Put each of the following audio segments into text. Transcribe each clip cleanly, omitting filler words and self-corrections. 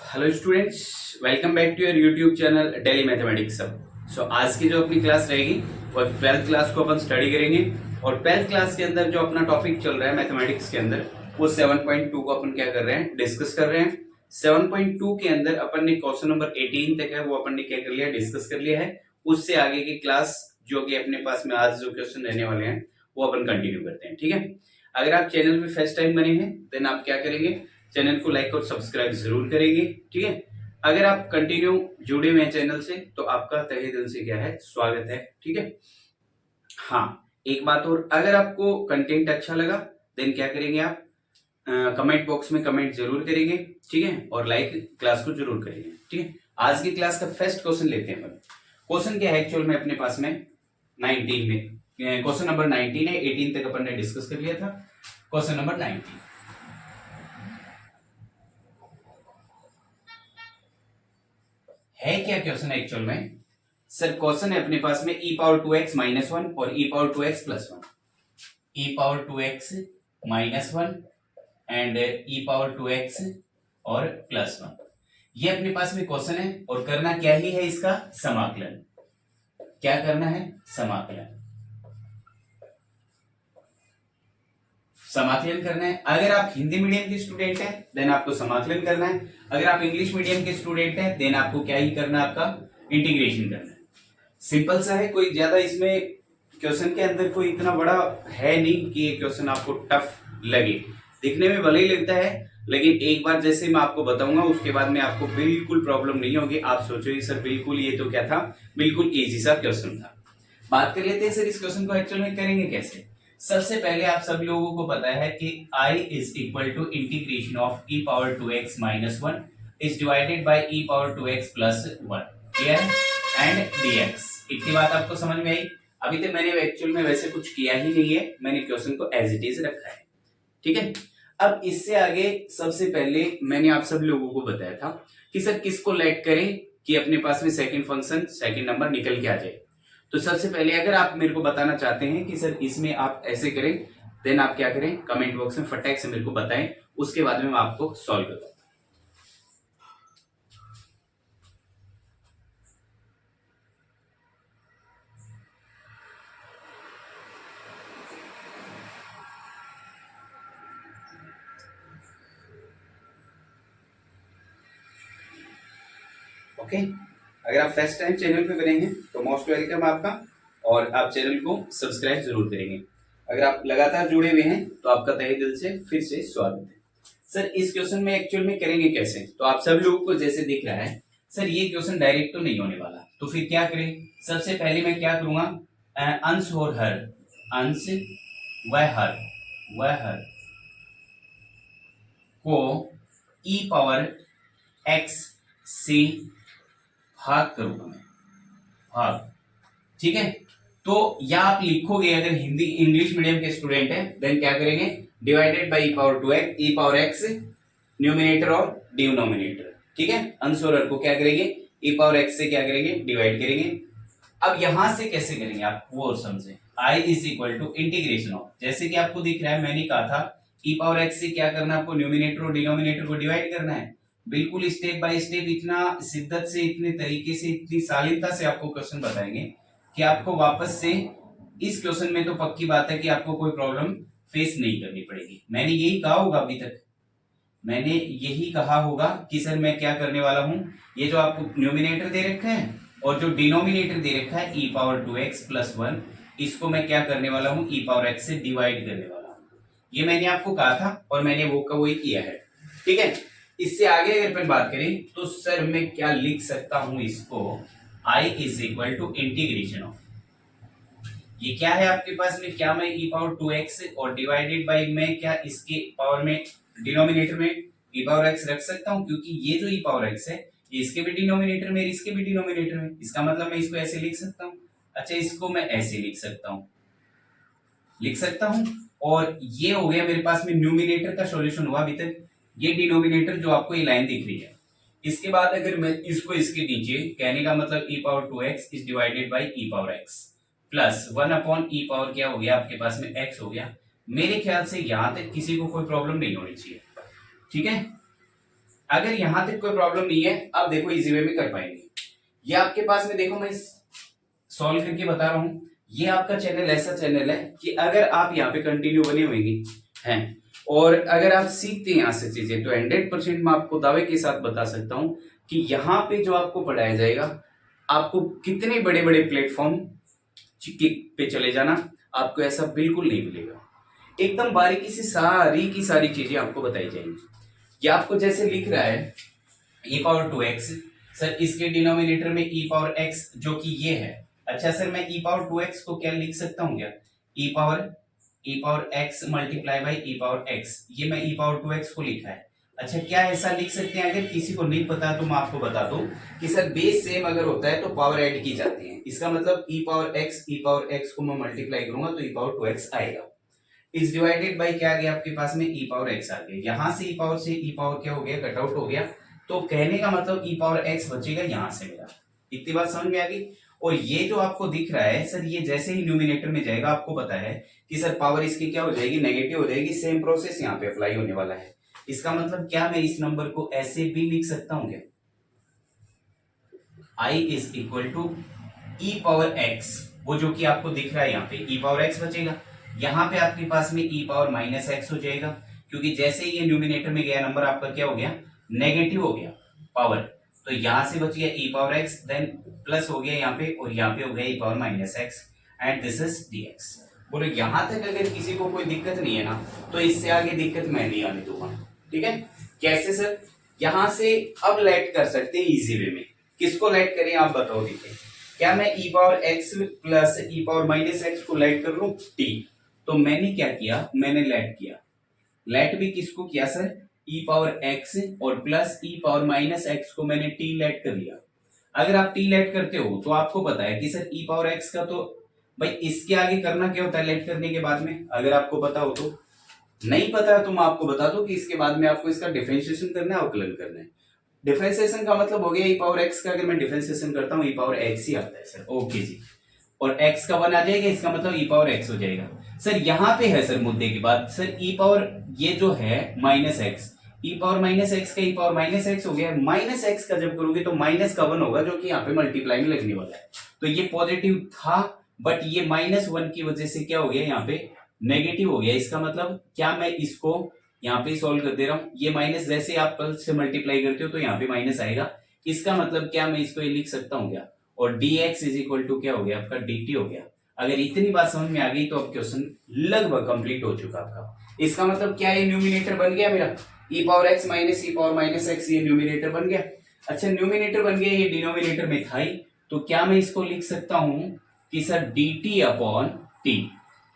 Hello students, welcome back to your YouTube channel daily mathematics सब। आज की जो अपनी क्लास रहेगी वो 12th क्लास को अपन स्टडी करेंगे। और 12th क्लास के अंदर जो अपना टॉपिक चल रहा है मैथमेटिक्स के अंदर वो 7.2 को अपन क्या कर रहे हैं, डिस्कस कर रहे हैं। 7.2 के अंदर अपन ने क्वेश्चन नंबर 18 तक है वो अपन ने क्या कर लिया, डिस्कस कर लिया है। उससे आगे की क्लास जो कि अपने पास में आज जो क्वेश्चन रहने वाले हैं वो अपन कंटिन्यू करते हैं। ठीक है, अगर आप चैनल पे फर्स्ट टाइम बने हैं देन आप क्या करेंगे, चैनल को लाइक और सब्सक्राइब जरूर करेंगे। ठीक है, अगर आप कंटिन्यू जुड़े हुए हैं चैनल से तो आपका तहे दिल से क्या है, स्वागत है। ठीक है, हाँ एक बात और, अगर आपको कंटेंट अच्छा लगा देन क्या करेंगे आप, कमेंट बॉक्स में कमेंट जरूर करेंगे। ठीक है, और लाइक क्लास को जरूर करेंगे। ठीक है, आज की क्लास का फर्स्ट क्वेश्चन लेते हैं अपन। क्वेश्चन क्या है एक्चुअल में अपने पास में 19 में, क्वेश्चन नंबर 19 है। 18 तक अपन ने डिस्कस कर लिया था। क्वेश्चन नंबर 19 है क्या क्वेश्चन एक्चुअल में? सर क्वेश्चन है अपने पास में e power 2x minus one और e power 2x plus one, e power 2x minus one and e power 2x और प्लस वन। ये अपने पास में क्वेश्चन है और करना क्या ही है, इसका समाकलन। क्या करना है? समाकलन। समाकलन करना है। अगर आप हिंदी मीडियम के स्टूडेंट हैं देन आपको समाकलन करना है। अगर आप इंग्लिश मीडियम के स्टूडेंट हैं देन आपको क्या ही करना है, आपका इंटीग्रेशन करना है। सिंपल सा है, कोई ज्यादा इसमें क्वेश्चन के अंदर कोई इतना बड़ा है नहीं कि ये क्वेश्चन आपको टफ लगे। दिखने में भले ही लगता है लेकिन एक बार जैसे मैं आपको बताऊंगा उसके बाद में आपको बिल्कुल प्रॉब्लम नहीं होगी। आप सोचोगे सर बिल्कुल ये तो क्या था, बिल्कुल इजी सा क्वेश्चन था। बात कर लेते हैं सर इस क्वेश्चन को एक्चुअल में करेंगे कैसे। सबसे पहले आप सब लोगों को पता है कि I is equal to integration of e power 2x minus one is divided by e power 2x plus one, clear and dx। इतनी बात आपको समझ में आई। अभी तक मैंने एक्चुअल में वैसे कुछ किया ही नहीं है, मैंने क्वेश्चन को एज इट इज रखा है। ठीक है, अब इससे आगे सबसे पहले मैंने आप सब लोगों को बताया था कि सर किसको लेट करें कि अपने पास में सेकंड फंक्शन सेकंड नंबर निकल के आ जाए। तो सबसे पहले अगर आप मेरे को बताना चाहते हैं कि सर इसमें आप ऐसे करें देन आप क्या करें, कमेंट बॉक्स में फटाक से मेरे को बताएं, उसके बाद में मैं आपको सॉल्व करूंगा। ओके, अगर आप फर्स्ट टाइम चैनल पे बने हैं तो मोस्ट वेलकम आपका, और आप चैनल को सब्सक्राइब जरूर करेंगे। अगर आप लगातार जुड़े हुए हैं तो आपका तहे दिल से फिर से स्वागत है। सर इस क्वेश्चन में एक्चुअल में करेंगे कैसे, तो आप सब लोगों को जैसे दिख रहा है सर ये क्वेश्चन डायरेक्ट तो नहीं होने वाला, तो फिर क्या करें। सबसे पहले मैं क्या करूंगा, अंश और हर, अंश व हर को e पावर x से भाग करूंगा मैं, भाग। ठीक है, तो या आप लिखोगे अगर हिंदी इंग्लिश मीडियम के स्टूडेंट हैं देन क्या करेंगे, divided by E power x numerator और डिनोमिनेटर। ठीक है, अंश और हर को क्या करेंगे, ई पावर एक्स से क्या करेंगे, डिवाइड करेंगे। अब यहां से कैसे करेंगे आप वो और समझे। I is equal to integration of, जैसे कि आपको दिख रहा है मैंने कहा था ई पावर एक्स से क्या करना है, आपको न्यूमिनेटर और डिनोमिनेटर को डिवाइड करना है। बिल्कुल स्टेप बाय स्टेप इतना शिद्दत से, इतने तरीके से, इतनी शालीनता से आपको क्वेश्चन बताएंगे कि आपको वापस से इस क्वेश्चन में तो पक्की बात है कि आपको कोई प्रॉब्लम फेस नहीं करनी पड़ेगी। मैंने यही कहा होगा, अभी तक मैंने यही कहा होगा कि सर मैं क्या करने वाला हूं, ये जो आपको न्यूमिनेटर दे रखा है और जो डिनोमिनेटर दे रखा है e power 2x plus one, इसको मैं क्या करने वाला हूं, e पावर x से डिवाइड करने वाला हूं। ये मैंने आपको कहा था और मैंने वो का वही किया है। ठीक है, इससे आगे अगर अपन बात करें तो सर मैं क्या लिख सकता हूं इसको, I is equal to integration of, ये क्या है आपके पास में, क्या मैं e पावर 2x और डिवाइडेड बाई मैं क्या इसके पावर में डिनोमिनेटर में e पावर x रख सकता हूं, क्योंकि ये जो e पावर x है ये इसके भी डिनोमिनेटर में इसके भी डिनोमिनेटर में, इसका मतलब मैं इसको ऐसे लिख सकता हूं। अच्छा, इसको मैं ऐसे लिख सकता हूं और ये हो गया मेरे पास में न्यूमिनेटर का सॉल्यूशन हुआ अभी तक। ये डिनोमिनेटर जो आपको ये लाइन दिख रही है, इसके बाद अगर मैं इसको इसके नीचे, कहने का मतलब e power 2x is divided by e power x plus one upon e power क्या हो गया आपके पास में x हो गया। मेरे ख्याल से यहां तक किसी को कोई प्रॉब्लम नहीं होनी चाहिए। ठीक है, अगर यहां तक कोई प्रॉब्लम नहीं है, आप देखो इजी वे में कर पाएंगे। ये आपके पास में देखो मैं सॉल्व करके बता रहा हूं। ये आपका चैनल ऐसा चैनल है कि अगर आप यहाँ पे कंटिन्यू बने हुए हैं और अगर आप सीखते हैं यहाँ से चीजें, तो 100% मैं आपको दावे के साथ बता सकता हूं कि यहाँ पे जो आपको पढ़ाया जाएगा, आपको कितने बड़े बड़े प्लेटफॉर्म पे चले जाना, आपको ऐसा बिल्कुल नहीं मिलेगा। एकदम बारीकी से सारी की सारी चीजें आपको बताई जाएंगी। ये आपको जैसे लिख रहा है e⁻2x, सर इसके डिनोमिनेटर में e⁻x जो कि ये है। अच्छा सर मैं e⁻2x को क्या लिख सकता हूँ क्या, e⁻x मल्टीप्लाई बाई e⁻x, ये मैं e⁻2x को लिखा है। अच्छा क्या ऐसा लिख सकते हैं? अगर किसी को नहीं पता तो मैं आपको बता दूं कि सर बेस सेम अगर होता है तो पावर ऐड की जाती है। इसका मतलब e⁻x को मैं मल्टीप्लाई करूंगा तो e⁻2x आएगा। इस डिवाइडेड बाय क्या आ गया आपके पास में, e⁻x आ गया। यहां से e⁻ क्या हो गया, कट आउट हो गया। तो कहने का मतलब e⁻x बचेगा यहां से मेरा। इतनी बात समझ में आ गई। और ये जो आपको दिख रहा है सर, ये जैसे ही न्यूमिनेटर में जाएगा आपको पता है कि सर पावर इसकी क्या हो जाएगी, नेगेटिव हो जाएगी। सेम प्रोसेस यहाँ पे अप्लाई होने वाला है। इसका मतलब क्या मैं इस नंबर को ऐसे भी लिख सकता हूं क्या, i is equal to e⁻x, वो जो कि आपको दिख रहा है यहाँ पे e⁻x बचेगा। यहाँ पे आपके पास में e⁻−x हो जाएगा, क्योंकि जैसे ही ये न्यूमिनेटर में गया नंबर आपका क्या हो गया, नेगेटिव हो गया पावर। तो यहां से बच गया e⁻x, देन प्लस हो गया यहाँ पे, और यहाँ पे हो गया e⁻−x, and this is dx। बोलो यहां तक अगर किसी को कोई दिक्कत नहीं है ना, तो इससे आगे दिक्कत मैं नहीं आने दूंगा। ठीक है, कैसे सर? यहां से अब लेट कर सकते हैं इजी वे में। किसको लेट करें आप बताओ। देखिए क्या मैं e⁻x प्लस e⁻−x को लेट कर लूं t, तो मैंने क्या किया, मैंने लेट किया। लेट भी किसको किया सर, e⁻x और प्लस e⁻−x को मैंने t लेट कर लिया। अगर आप t लेट करते हो तो आपको पता है कि सर e⁻x का तो भाई इसके आगे करना क्या होता है लेट करने के बाद में, अगर आपको पता हो तो। नहीं पता है तो मैं आपको बता दूं कि इसके बाद में आपको इसका डिफरेंशिएशन करना है, अवकलन करना है। डिफरेंशिएशन का मतलब हो गया e⁻x का, अगर मैं डिफरेंशिएशन करता हूं e⁻x ही आता है सर। ओके जी, और x का 1 आ जाएगा, इसका मतलब e⁻x हो जाएगा। सर यहाँ पे है सर मुद्दे की बात, सर ये जो है -x, e⁻−x का e⁻−x हो गया। -x का जब करोगे तो माइनस का 1 होगा, जो कि यहाँ पे मल्टीप्लाई में लगने वाला है। तो ये पॉजिटिव था, बट ये -1 की वजह से क्या हो गया, यहाँ पे नेगेटिव हो गया। इसका मतलब क्या, मैं इसको यहाँ पे सॉल्व कर दे रहा हूं। ये माइनस जैसे आप प्लस से मल्टीप्लाई करते हो तो यहाँ पे माइनस आएगा। इसका मतलब क्या, मैं इसको ये लिख सकता हूँ क्या, और dx इज इक्वल टू क्या हो गया आपका, dt हो गया। अगर इतनी बात समझ में आ गई तो अब क्वेश्चन लगभग कंप्लीट हो चुका आपका। इसका मतलब क्या, ये न्यूमिनेटर बन गया मेरा, e⁻x माइनस e⁻−x, ये न्यूमिनेटर बन गया। अच्छा न्यूमिनेटर बन गया, ये डिनोमिनेटर में था ही, तो क्या मैं इसको लिख सकता हूं कि सर dt अपॉन t।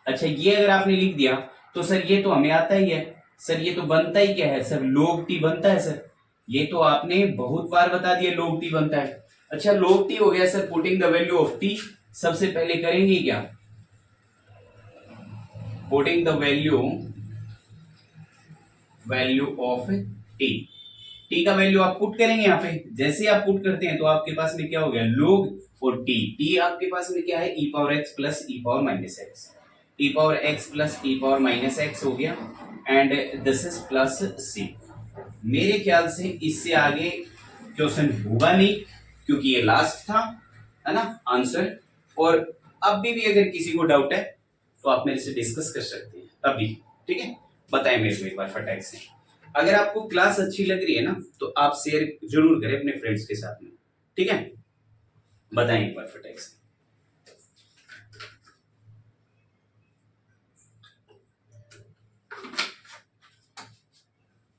अच्छा ये अगर आपने लिख दिया तो सर ये तो हमें आता ही है सर, ये तो बनता ही क्या है सर, log t बनता है सर। ये तो आपने बहुत बार बता दिया log t बनता है। अच्छा log t हो गया sir, putting the value of t। सबसे पहले करेंगे क्या, putting the value of t। t का वैल्यू आप पुट करेंगे यहाँ पे। जैसे आप पुट करते हैं तो आपके पास में क्या हो गया, log और t आपके पास में क्या है, e⁻x plus e⁻−x, e⁻x plus e⁻−x हो गया, and this is plus c। मेरे ख्याल से इससे आगे क्वेश्चन होगा नहीं, क्योंकि ये लास्ट था, है ना आंसर। और अब भी अगर किसी को डाउट है तो आप मेरे से डिस्कस कर सकते हैं अभी। ठीक है, बताएं मेरे को एक बार फटाक से। अगर आपको क्लास अच्छी लग रही है ना, तो आप शेयर जरूर करें अपने फ्रेंड्स के साथ में। ठीक है, बताएं एक बार फटाक से।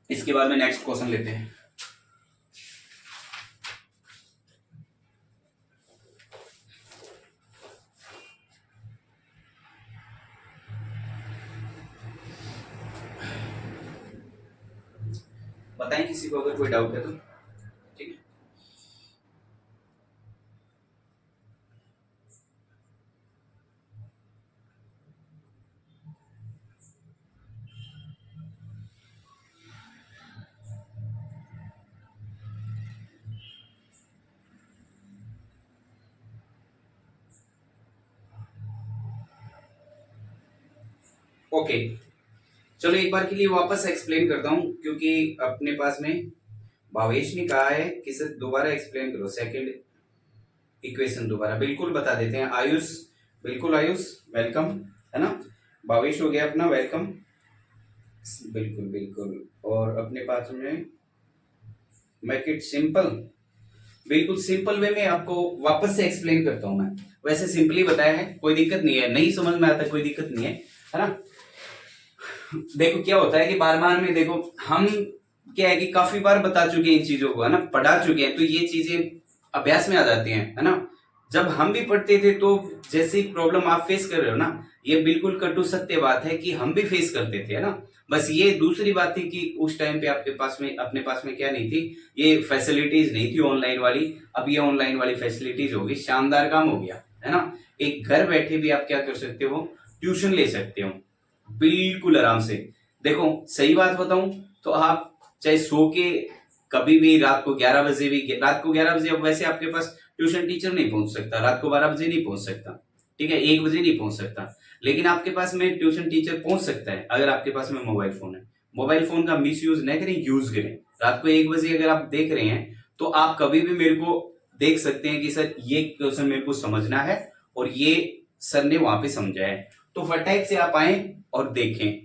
इसके बाद में नेक्स्ट क्वेश्चन लेते हैं। बताएं किसी को अगर कोई डाउट है तो। ठीक है, ओके चलो एक बार के लिए वापस एक्सप्लेन करता हूं, क्योंकि अपने पास में भावेश ने कहा है कि सर दोबारा एक्सप्लेन करो सेकंड इक्वेशन दोबारा। बिल्कुल बता देते हैं आयुष, बिल्कुल आयुष वेलकम, है ना। भावेश हो गया अपना वेलकम, बिल्कुल बिल्कुल। और अपने पास में मेक इट सिंपल, बिल्कुल सिंपल वे में आपको वापस से एक्सप्लेन करता हूं मैं। वैसे सिंपली बताया है, कोई दिक्कत नहीं है, नहीं समझ में आता कोई दिक्कत नहीं है ना। देखो क्या होता है कि बार बार में देखो हम क्या है कि काफी बार बता चुके हैं इन चीजों को, है ना, पढ़ा चुके हैं, तो ये चीजें अभ्यास में आ जाती हैं, है ना। जब हम भी पढ़ते थे तो जैसी प्रॉब्लम आप फेस कर रहे हो ना, ये बिल्कुल कटु सत्य बात है कि हम भी फेस करते थे, है ना। बस ये दूसरी बात थी कि उस टाइम पे आपके पास में अपने पास में क्या नहीं थी, ये फैसिलिटीज नहीं थी ऑनलाइन वाली। अब ये ऑनलाइन वाली फैसिलिटीज होगी, शानदार काम हो गया, है ना। एक घर बैठे भी आप क्या कर सकते हो, ट्यूशन ले सकते हो बिल्कुल आराम से। देखो सही बात बताऊं तो आप चाहे सो के कभी भी रात को 11 बजे भी, रात को 11 बजे अब वैसे आपके पास ट्यूशन टीचर नहीं पहुंच सकता, रात को 12 बजे नहीं पहुंच सकता, ठीक है, 1 बजे नहीं पहुंच सकता, लेकिन आपके पास में ट्यूशन टीचर पहुंच सकता है अगर आपके पास में मोबाइल फोन है। मोबाइल फोन का मिस यूज न करें, यूज करें। रात को 1 बजे अगर आप देख रहे हैं तो आप कभी भी मेरे को देख सकते हैं कि सर ये क्वेश्चन मेरे को समझना है और ये सर ने वहां पे समझा है, तो फटाक से आप आए और देखें,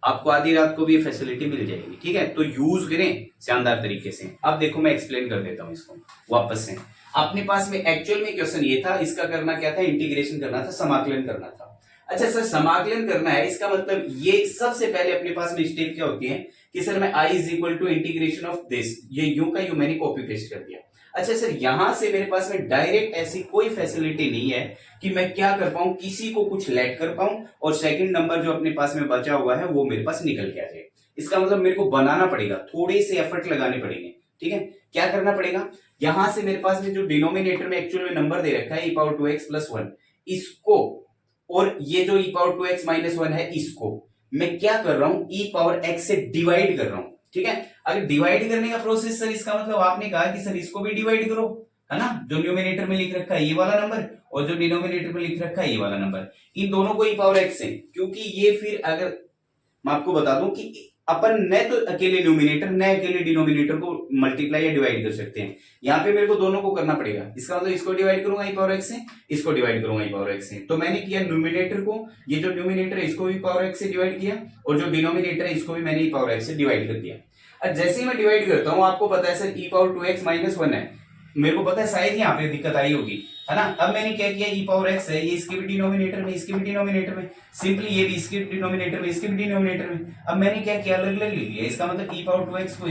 आपको आधी रात को भी ये फैसिलिटी मिल जाएगी, ठीक है। तो यूज करें शानदार तरीके से। अब देखो मैं एक्सप्लेन कर देता हूं इसको वापस से। अपने पास में एक्चुअल में क्वेश्चन ये था, इसका करना क्या था, इंटीग्रेशन करना था, समाकलन करना था। अच्छा सर समाकलन करना है, इसका मतलब ये सबसे पहले अपने पास में स्टेप क्या होती है कि सर मैं I is equal to integration of this, ये यू का यू मैंने कॉपी पेस्ट कर दिया। अच्छा सर यहां से मेरे पास में डायरेक्ट ऐसी कोई फैसिलिटी नहीं है कि मैं क्या कर पाऊं, किसी को कुछ लेट कर पाऊं और सेकंड नंबर जो अपने पास में बचा हुआ है वो मेरे पास निकल के आ जाए। इसका मतलब मेरे को बनाना पड़ेगा, थोड़े से एफर्ट लगाने पड़ेंगे, ठीक है। क्या करना पड़ेगा, यहां से मेरे पास में जो डिनोमिनेटर में एक्चुअल में नंबर दे रखा है e पावर 2x प्लस 1, इसको और ये जो e पावर 2x माइनस 1 है इसको मैं क्या कर रहा हूं, e पावर x से डिवाइड कर रहा हूं, ठीक है। अगर डिवाइड करने का प्रोसेस सर इसका मतलब आपने कहा कि सर इसको भी डिवाइड करो, है ना। जो न्यूमिनेटर में लिख रखा है ये वाला नंबर और जो डिनोमिनेटर में लिख रखा है ये वाला नंबर, इन दोनों को e पावर x है, क्योंकि ये फिर अगर मैं आपको बता दूं कि अपन न तो अकेले न्यूमिनेटर न अकेले डिनोमिनेटर को मल्टीप्लाई या डिवाइड कर सकते हैं, यहाँ पे मेरे को दोनों को करना पड़ेगा। इसका मतलब इसको डिवाइड करूंगा e पावर x से, इसको डिवाइड करूंगा e पावर x से। तो मैंने किया न्यूमिनेटर को, ये जो न्यूमिनेटर है इसको e पावर x से डिवाइड किया और जो डिनोमिनेटर है इसको भी मैंने e पावर x से डिवाइड कर दिया। अब जैसे ही मैं डिवाइड करता हूँ आपको पता है sir e power 2x minus 1 है, मेरे को पता है शायद यहाँ पे दिक्कत आई होगी, है ना। अब मैंने क्या किया, e पावर x है, ये इसके भी डिनोमिनेटर में, इसके भी डिनोमिनेटर में, सिंपली ये भी इसके डिनोमिनेटर में, इसके भी डिनोमिनेटर में। अब मैंने क्या किया, अलग अलग लिख लिया। इसका मतलब e पावर 2x को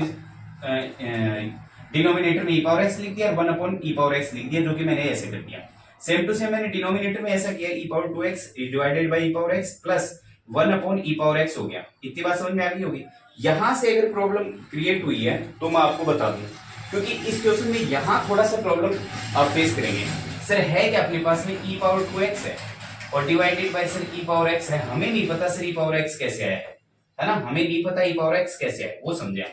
डिनोमिनेटर में e पावर x लिख दिया और 1 अपॉन e पावर x लिख दिया, जो कि मैंने ऐसे कर दिया। सेम टू सेम मैंने डिनोमिनेटर में ऐसा किया, e power 2x divided by e power x plus 1 upon e power x हो गया। इतनी बात समझ में आ गई होगी। यहां से अगर प्रॉब्लम क्रिएट हुई है तो मैं आपको बता दूं, क्योंकि इस क्वेश्चन में यहां थोड़ा सा प्रॉब्लम आप फेस करेंगे। सर है क्या अपने पास में e पावर 2x है और divided bye sir e power x है, हमें नहीं पता सर e पावर x कैसे आया है ना, हमें नहीं पता e पावर x कैसे आया, वो समझे।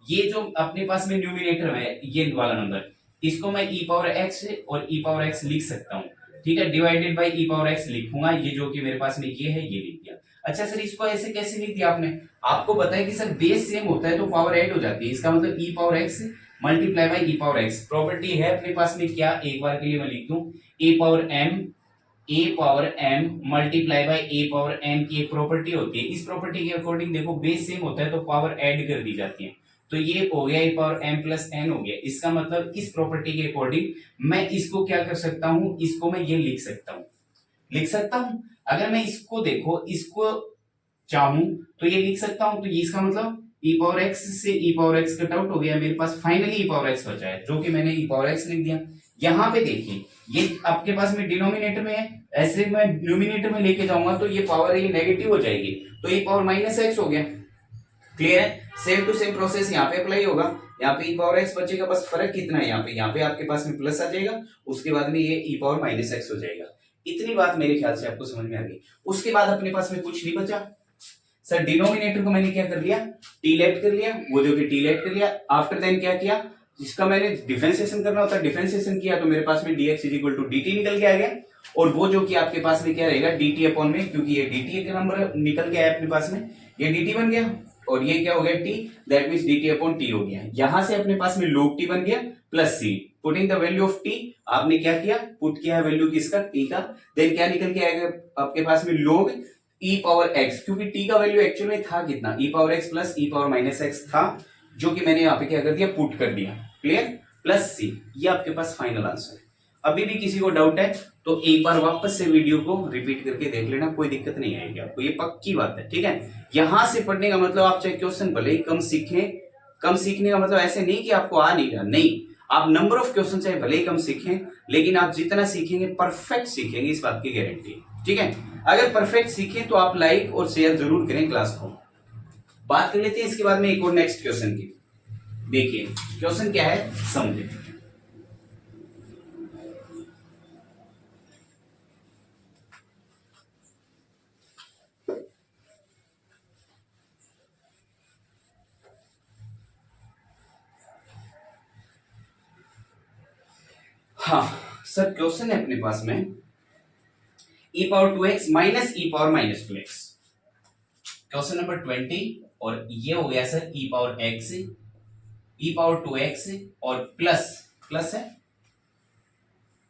ये जो अपने पास में न्यूमिनेटर है ये वाला नंबर, इसको मैं e पावर x और e पावर x लिख सकता हूँ, ठीक है। Divided by e power x लिखूंगा, ये जो कि मेरे पास में ये है ये लिख दिया। अच्छा सर इसको ऐसे कैसे लिख दिया आपने, आपको पता है कि सर बेस सेम होता है तो पावर ऐड हो जाती है, इसका मतलब e power x multiply by e power x। Property है अपने पास में क्या, एक बार के लिए मैं लिख दूं, a power m multiply by a power n की एक प्रॉपर्टी होती है। इस प्रॉपर्टी के अकॉर्डिंग देखो बेस सेम होता है तो पावर ऐड कर दी जाती है, तो ये हो गया a power m plus n हो गया। इसका मतलब इस प्रॉपर्टी के अकॉर्डिंग मैं इसको क्या कर सकता हूं, इसको मैं ये लिख सकता हूं। अगर मैं इसको देखो, इसको चाहूं तो ये लिख सकता हूं, तो ये इसका मतलब e पावर x से e power x cut out हो गया, मेरे पास फाइनली e पावर x बचा है, जो कि मैंने e पावर x लिख दिया। यहाँ पे देखिए ये आपके पास में डिनोमिनेटर में है, ऐसे मैं न्यूमिनेटर में लेके जाऊंगा तो ये पावर ये नेगेटिव हो जाएगी, तो e पावर माइनस x हो गया। क्लियर है, सेम टू सेम प्रोसेस यहाँ पे अप्लाई होगा। यहाँ पे e पावर x बचेगा, बस फर्क कितना है, यहाँ पे आपके पास में प्लस आ जाएगा, उसके बाद में ये e पावर माइनस x हो जाएगा। इतनी बात मेरे ख्याल से आपको समझ में आ गई। उसके बाद अपने पास में कुछ नहीं बचा सर, डिनोमिनेटर को मैंने क्या कर लिया, टी लेफ्ट कर लिया, वो जो कि टी लेफ्ट कर लिया। आफ्टर देन क्या किया, जिसका मैंने डिफरेंशिएशन करना होता है डिफरेंशिएशन किया, तो मेरे पास में dx is equal to dt निकल के आ गया, और वो जो कि आपके पास में क्या रहेगा dt अपॉन में, क्योंकि ये dt का नंबर निकल के आया अपने पास में, ये dt बन गया। और ये क्या हो गया T, that means dt upon T हो गया। यहां से अपने पास में log t बन गया plus C, putting the value of T, आपने क्या किया, पुट किया वैल्यू किसका, टी का, देन क्या निकल के आएगा आपके पास में log e पावर x, क्योंकि टी का वैल्यू एक्चुअल में था कितना, e power x plus e power minus x था, जो कि मैंने यहाँ पे क्या कर दिया, पुट कर दिया, क्लियर, प्लस सी। ये आपके पास फाइनल आंसर है। अभी भी किसी को डाउट है तो एक बार वापस से वीडियो को रिपीट करके देख लेना, कोई दिक्कत नहीं आएगी आपको, ये पक्की बात है, ठीक है। यहां से पढ़ने का मतलब आप चाहे क्वेश्चन भले ही कम सीखें, कम सीखने का मतलब ऐसे नहीं कि आपको आ नहीं रहा, नहीं, आप नंबर ऑफ क्वेश्चन चाहे भले ही कम सीखें, लेकिन आप जितना सीखेंगे परफेक्ट सीखेंगे, इस बात की गारंटी, ठीक है। अगर परफेक्ट सीखें तो आप लाइक और शेयर जरूर करें क्लास को। बात कर लेते हैं इसके बाद में एक और नेक्स्ट क्वेश्चन की। देखिए क्वेश्चन क्या है, समझे। हाँ सर, क्वेश्चन है अपने पास में e power 2x minus e power minus 2x, question number 20, और ये हो गया sir e power x, e power 2x और प्लस, प्लस है,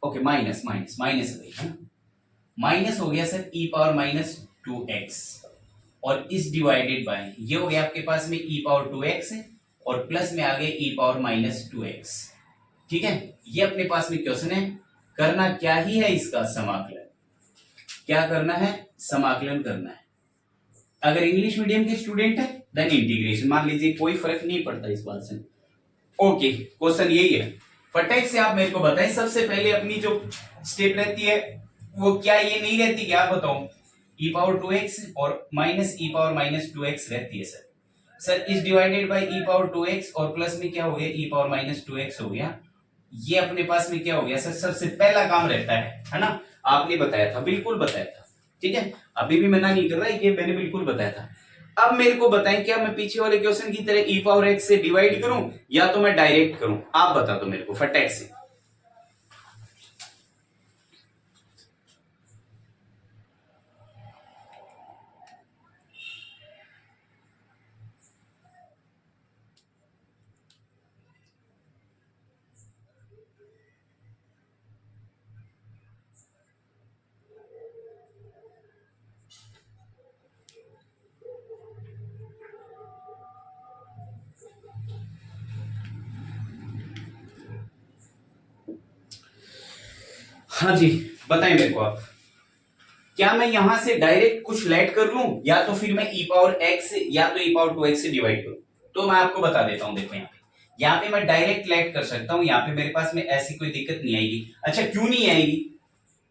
ओके, माइनस माइनस माइनस है, माइनस हो गया sir e power minus 2x, और इस डिवाइडेड बाय, ये हो गया आपके पास में e पावर 2x और प्लस में आ गए e पावर माइनस 2x, ठीक है। ये अपने पास में क्वेश्चन है, करना क्या ही है, इसका समाकलन, क्या करना है, समाकलन करना है। अगर इंग्लिश मीडियम के स्टूडेंट है देन इंटीग्रेशन, मान लीजिए कोई फर्क नहीं पड़ता इस बात से, ओके। क्वेश्चन यही है, फटाक से आप मेरे को बताएं, सबसे पहले अपनी जो स्टेप रहती है वो क्या, ये नहीं रहती क्या, आप बताओ, e पावर 2x और minus e power minus 2x रहती है सर। सर इस divided by e power 2x और प्लस में क्या हो गया, e पावर माइनस 2x हो गया। ये अपने पास में क्या हो गया सर, सबसे पहला काम रहता है ना, आपने बताया था, बिल्कुल बताया था, ठीक है, अभी भी मना नहीं कर रहा, ये मैंने बिल्कुल बताया था। अब मेरे को बताएं, क्या मैं पीछे वाले क्वेश्चन की तरह e पावर x से डिवाइड करूं या तो मैं डायरेक्ट करूं, आप बता दो मेरे को फटाक से। हाँ जी, बताएं मेरे को आप, क्या मैं यहां से डायरेक्ट कुछ लेट कर लूं या तो फिर मैं e पावर x या तो e पावर 2x से डिवाइड करूं। तो मैं आपको बता देता हूं, देखो यहाँ पे मैं डायरेक्ट लेट कर सकता हूं, यहाँ पे मेरे पास में ऐसी कोई दिक्कत नहीं आएगी। अच्छा क्यों नहीं आएगी,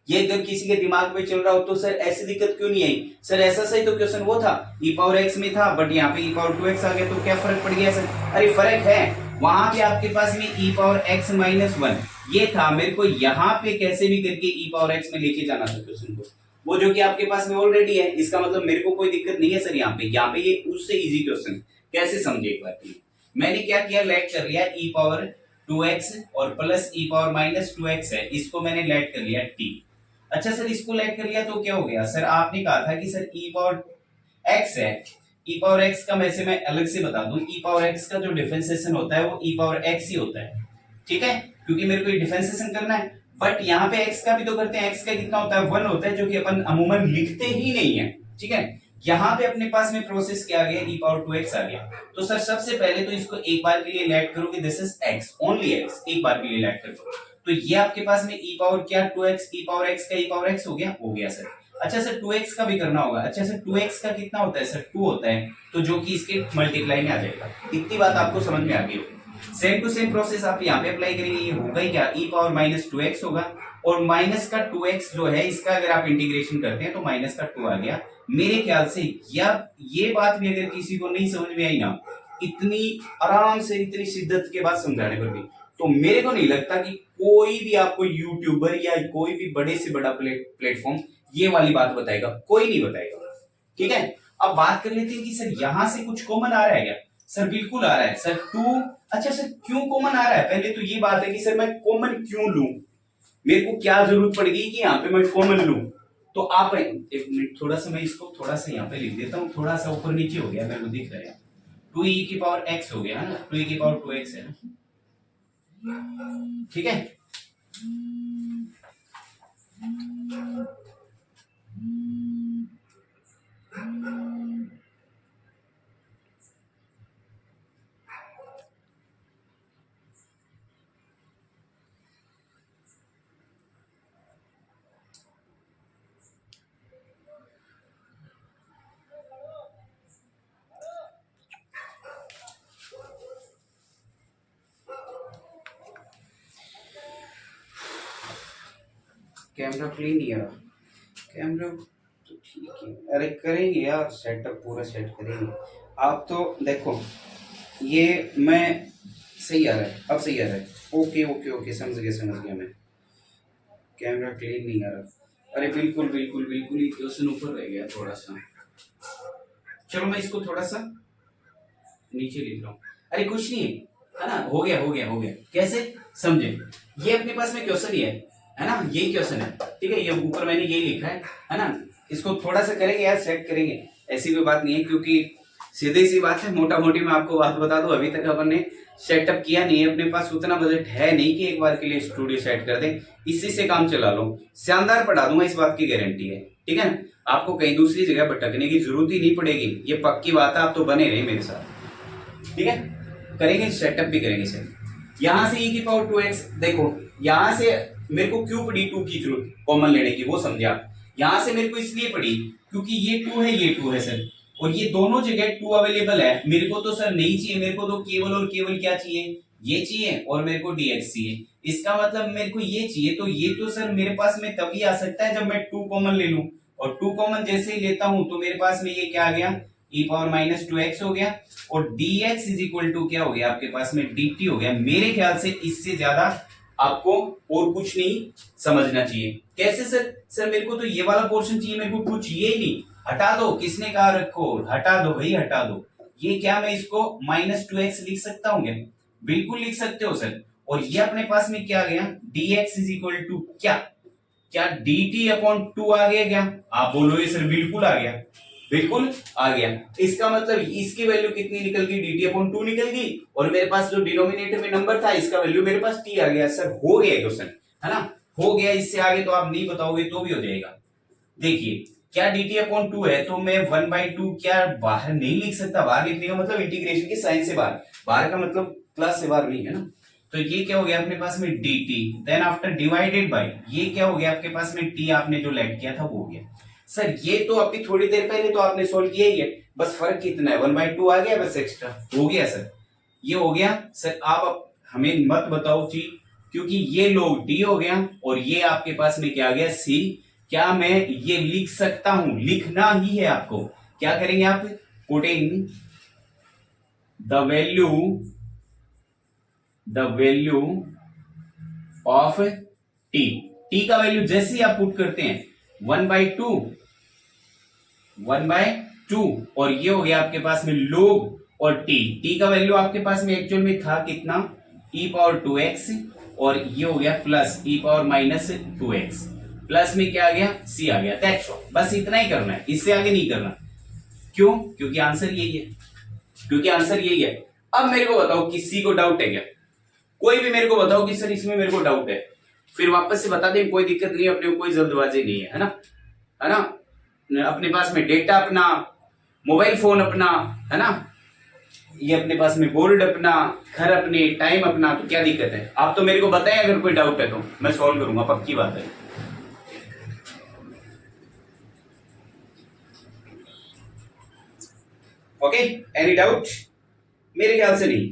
ये अगर किसी के दिमाग में चल रहा हो तो सर ऐसी दिक्कत क्यों नहीं आई, सर ऐसा सही तो क्वेश्चन वो था, e पावर x में था, बट यहाँ पे e पावर 2x आ गया, तो क्या फर्क पड़ गया सर, अरे फर्क है, वहां पे आपके पास में e पावर x माइनस 1 ये था, मेरे को यहाँ पे कैसे भी करके e पावर x में लेके जाना था क्वेश्चन को, वो जो कि आपके पास में ऑलरेडी है, इसका मतलब मेरे को कोई दिक्कत नहीं है सर। यहाँ पे ये उससे इजी क्वेश्चन, कैसे समझे एक बार, मैंने क्या किया, लेट कर लिया e पावर 2x और plus e power minus 2x है, इसको मैंने लेट कर लिया t। अच्छा सर इसको लेट कर लिया तो क्या हो गया सर, आपने कहा था कि सर e पावर x है, e पावर x का मैं अलग से बता दूं, e पावर x का जो डिफरेंशिएशन होता है वो e पावर x ही होता है, ठीक है, क्योंकि मेरे को डिफरेंशिएशन करना है। बट यहाँ पे x का भी तो करते हैं, x का कितना होता है, 1 होता है, जो कि अपन अमूमन लिखते ही नहीं है, ठीक है। यहाँ पे अपने पास में प्रोसेस क्या आ गया, e पावर 2x आ गया, तो सर सबसे पहले तो इसको एक बार के लिए लेट करोगे, this is x, only x, एक बार के लिए लेट कर दो, तो ये आपके पास में e पावर क्या 2x, e पावर x का e पावर x हो गया सर। अच्छा सर 2x का भी करना होगा, अच्छा सर 2x का कितना होता है सर, 2 होता है, तो जो कि इसके मल्टीप्लाई में आ जाएगा, इतनी बात आपको समझ में आ गई होगी। सेम टू सेम प्रोसेस आप यहाँ पे अप्लाई करेंगे, ये होगा ही क्या, e पावर माइनस 2x होगा, और माइनस का 2x जो है इसका अगर आप इंटीग्रेशन करते हैं तो माइनस का 2 आ गया। मेरे ख्याल से या ये बात भी अगर किसी को नहीं समझ में आई ना, इतनी आराम से इतनी शिद्दत के बाद समझाने पर भी, तो मेरे को नहीं लगता कि कोई भी आपको यूट्यूबर या कोई भी बड़े से बड़ा प्लेटफॉर्म ये वाली बात बताएगा, कोई नहीं बताएगा, ठीक है। अब बात कर लेते हैं कि सर यहां से कुछ कॉमन आ रहा है क्या, सर बिल्कुल आ रहा है सर 2। अच्छा सर क्यों कॉमन आ रहा है, पहले तो ये बात है कि सर मैं कॉमन क्यों लूं, मेरे को क्या जरूरत पड़ेगी कि यहाँ पे मैं कॉमन लूं, तो आप एक मिनट, थोड़ा सा मैं इसको थोड़ा सा यहाँ पे लिख देता हूँ, थोड़ा सा ऊपर नीचे हो गया, मेरे को दिख रहा है, 2e⁻x हो गया है ना, 2e⁻2x है ना, ठीक है। कैमरा क्लीन नहीं आ रहा, कैमरा तो ठीक है, अरे करेंगे यार, सेटअप पूरा सेट करेंगे। आप तो देखो ये मैं सही आ रहा है, अब सही आ रहा है, ओके ओके ओके, समझ गया मैं। कैमरा क्लीन नहीं आ रहा, अरे बिल्कुल बिल्कुल बिल्कुल ही क्वेश्चन ऊपर रह गया थोड़ा सा। चलो मैं इसको थोड़ा सा नीचे लिख रहा हूँ, अरे कुछ नहीं है ना, हो गया हो गया हो गया। कैसे समझे, ये अपने पास में क्वेश्चन ही है ना, यही क्वेश्चन है, ठीक है, ये ऊपर मैंने यही लिखा है ना। इसको थोड़ा सा करेंगे यार, सेट करेंगे, ऐसी कोई बात नहीं है, क्योंकि सीधी सी बात है, मोटा मोटी मैं आपको बात बता दूं, अभी तक अपन ने सेटअप किया नहीं है, अपने पास उतना बजट है नहीं कि एक बार के लिए स्टूडियो सेट कर दें, इसी से काम चला लो, शानदार पढ़ा दूंगा, इस बात की गारंटी है, ठीक है। आपको कहीं दूसरी जगह भटकने की जरूरत ही नहीं पड़ेगी, ये पक्की बात है, आप तो बने रहे मेरे साथ, ठीक है। करेंगे सेटअप भी करेंगे सर। यहां से e⁻2x देखो, यहां से मेरे को क्यों पड़ी 2 की जरूरत कॉमन लेने की, वो समझा। यहां से मेरे को इसलिए पड़ी क्योंकि ये 2 है, ये 2 है सर, और ये दोनों जगह 2 अवेलेबल है। मेरे को तो सर नहीं चाहिए, मेरे को तो केवल और केवल क्या चाहिए, ये चाहिए, और मेरे को dx चाहिए। इसका मतलब मेरे को ये चाहिए, तो ये तो सर मेरे पास में तभी आ सकता है जब मैं 2 कॉमन ले लूं, और 2 कॉमन जैसे ही लेता हूं तो मेरे पास में ये क्या आ गया, e⁻−2x हो गया, और dx इज इक्वल टू क्या हो गया आपके पास में, dt हो गया। मेरे ख्याल से इससे ज्यादा आपको और कुछ नहीं समझना चाहिए। कैसे सर, सर मेरे को तो ये वाला पोर्शन चाहिए, मेरे को कुछ चाहिए ही नहीं, हटा दो, किसने कहा रखो, हटा दो भाई हटा दो। ये क्या मैं इसको -2x लिख सकता हूँ क्या, बिल्कुल लिख सकते हो सर। और ये अपने पास में क्या आ गया, dx इज इक्वल टू क्या, क्या dt/2 आ गया क्या, आप बोलो ये सर बिल्कुल आ गया, बिल्कुल आ गया। इसका मतलब इसकी वैल्यू कितनी निकल गई, dt/2 निकल गई, और मेरे पास जो डिनोमिनेटर में नंबर था इसका वैल्यू मेरे पास t आ गया। सर हो गया क्वेश्चन, है ना, हो गया। इससे आगे तो आप नहीं बताओगे तो भी हो जाएगा। देखिए क्या dt/2 है, तो मैं 1/2 क्या बाहर नहीं लिख सकता, बाहर लिखने का मतलब इंटीग्रेशन की साइन से बाहर, बाहर का मतलब प्लस से बाहर नहीं है ना। तो ये क्या हो गया अपने पास में dt, then after divided by, ये क्या हो गया आपके पास में t, आपने जो लेट किया था वो हो गया। सर ये तो अभी थोड़ी देर पहले तो आपने सोल्व किया ही है, बस फर्क कितना है, 1/2 आ गया, बस एक्स्ट्रा हो गया सर, ये हो गया। सर आप हमें मत बताओ जी, क्योंकि ये लोग d हो गया, और ये आपके पास में क्या आ गया c। क्या मैं ये लिख सकता हूं, लिखना ही है आपको, क्या करेंगे आप, putting the value of t का वैल्यू जैसे ही आप पुट करते हैं 1/2 और ये हो गया आपके पास में लोग, और t का वैल्यू आपके पास में एक्चुअल में था कितना, e⁻2x, और ये हो गया प्लस e⁻−2x, प्लस में क्या आ गया, c आ गया। दैट्स ऑल, बस इतना ही करना है, इससे आगे नहीं करना। क्यों, क्योंकि आंसर यही है, क्योंकि आंसर यही है। अब मेरे को बताओ किसी को डाउट है क्या, कोई भी मेरे को बताओ कि सर इसमें मेरे को डाउट है, फिर वापस से बता दें, कोई दिक्कत नहीं है, अपने कोई जल्दबाजी नहीं है, है ना, है ना। अपने पास में डेटा अपना, मोबाइल फोन अपना, है ना, ये अपने पास में बोर्ड अपना, घर अपने, टाइम अपना, तो क्या दिक्कत है। आप तो मेरे को बताएं अगर कोई डाउट है तो मैं सॉल्व करूंगा, पक्की बात है। ओके, एनी डाउट, मेरे ख्याल से नहीं।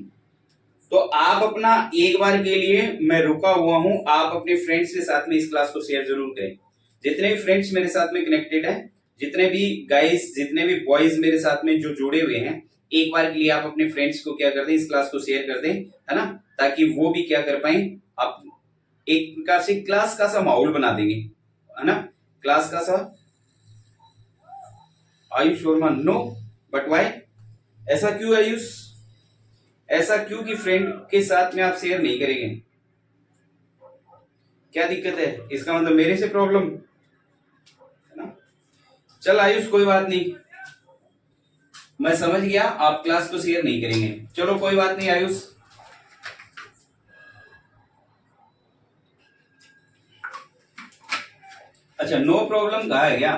तो आप अपना एक बार के लिए मैं रुका हुआ हूं, आप अपने फ्रेंड्स के साथ में इस क्लास को शेयर जरूर करें। जितने भी फ्रेंड्स मेरे साथ में कनेक्टेड है, जितने भी गाइस, जितने भी बॉयज मेरे साथ में जो जुड़े हुए हैं, एक बार के लिए आप अपने फ्रेंड्स को क्या कर दें, इस क्लास को शेयर कर दें, है ना, ताकि वो भी क्या कर पाए, आप एक प्रकार से क्लास का सा माहौल बना देंगे, है ना, क्लास का सा। Ayush Verma no, but why, ऐसा क्यों आयुष, ऐसा क्यों कि फ्रेंड के साथ में आप शेयर नहीं करेंगे, क्या दिक्कत है, इसका मतलब मेरे से प्रॉब्लम है ना। चल आयुष कोई बात नहीं, मैं समझ गया आप क्लास को शेयर नहीं करेंगे, चलो कोई बात नहीं आयुष। अच्छा नो प्रॉब्लम कहा है क्या,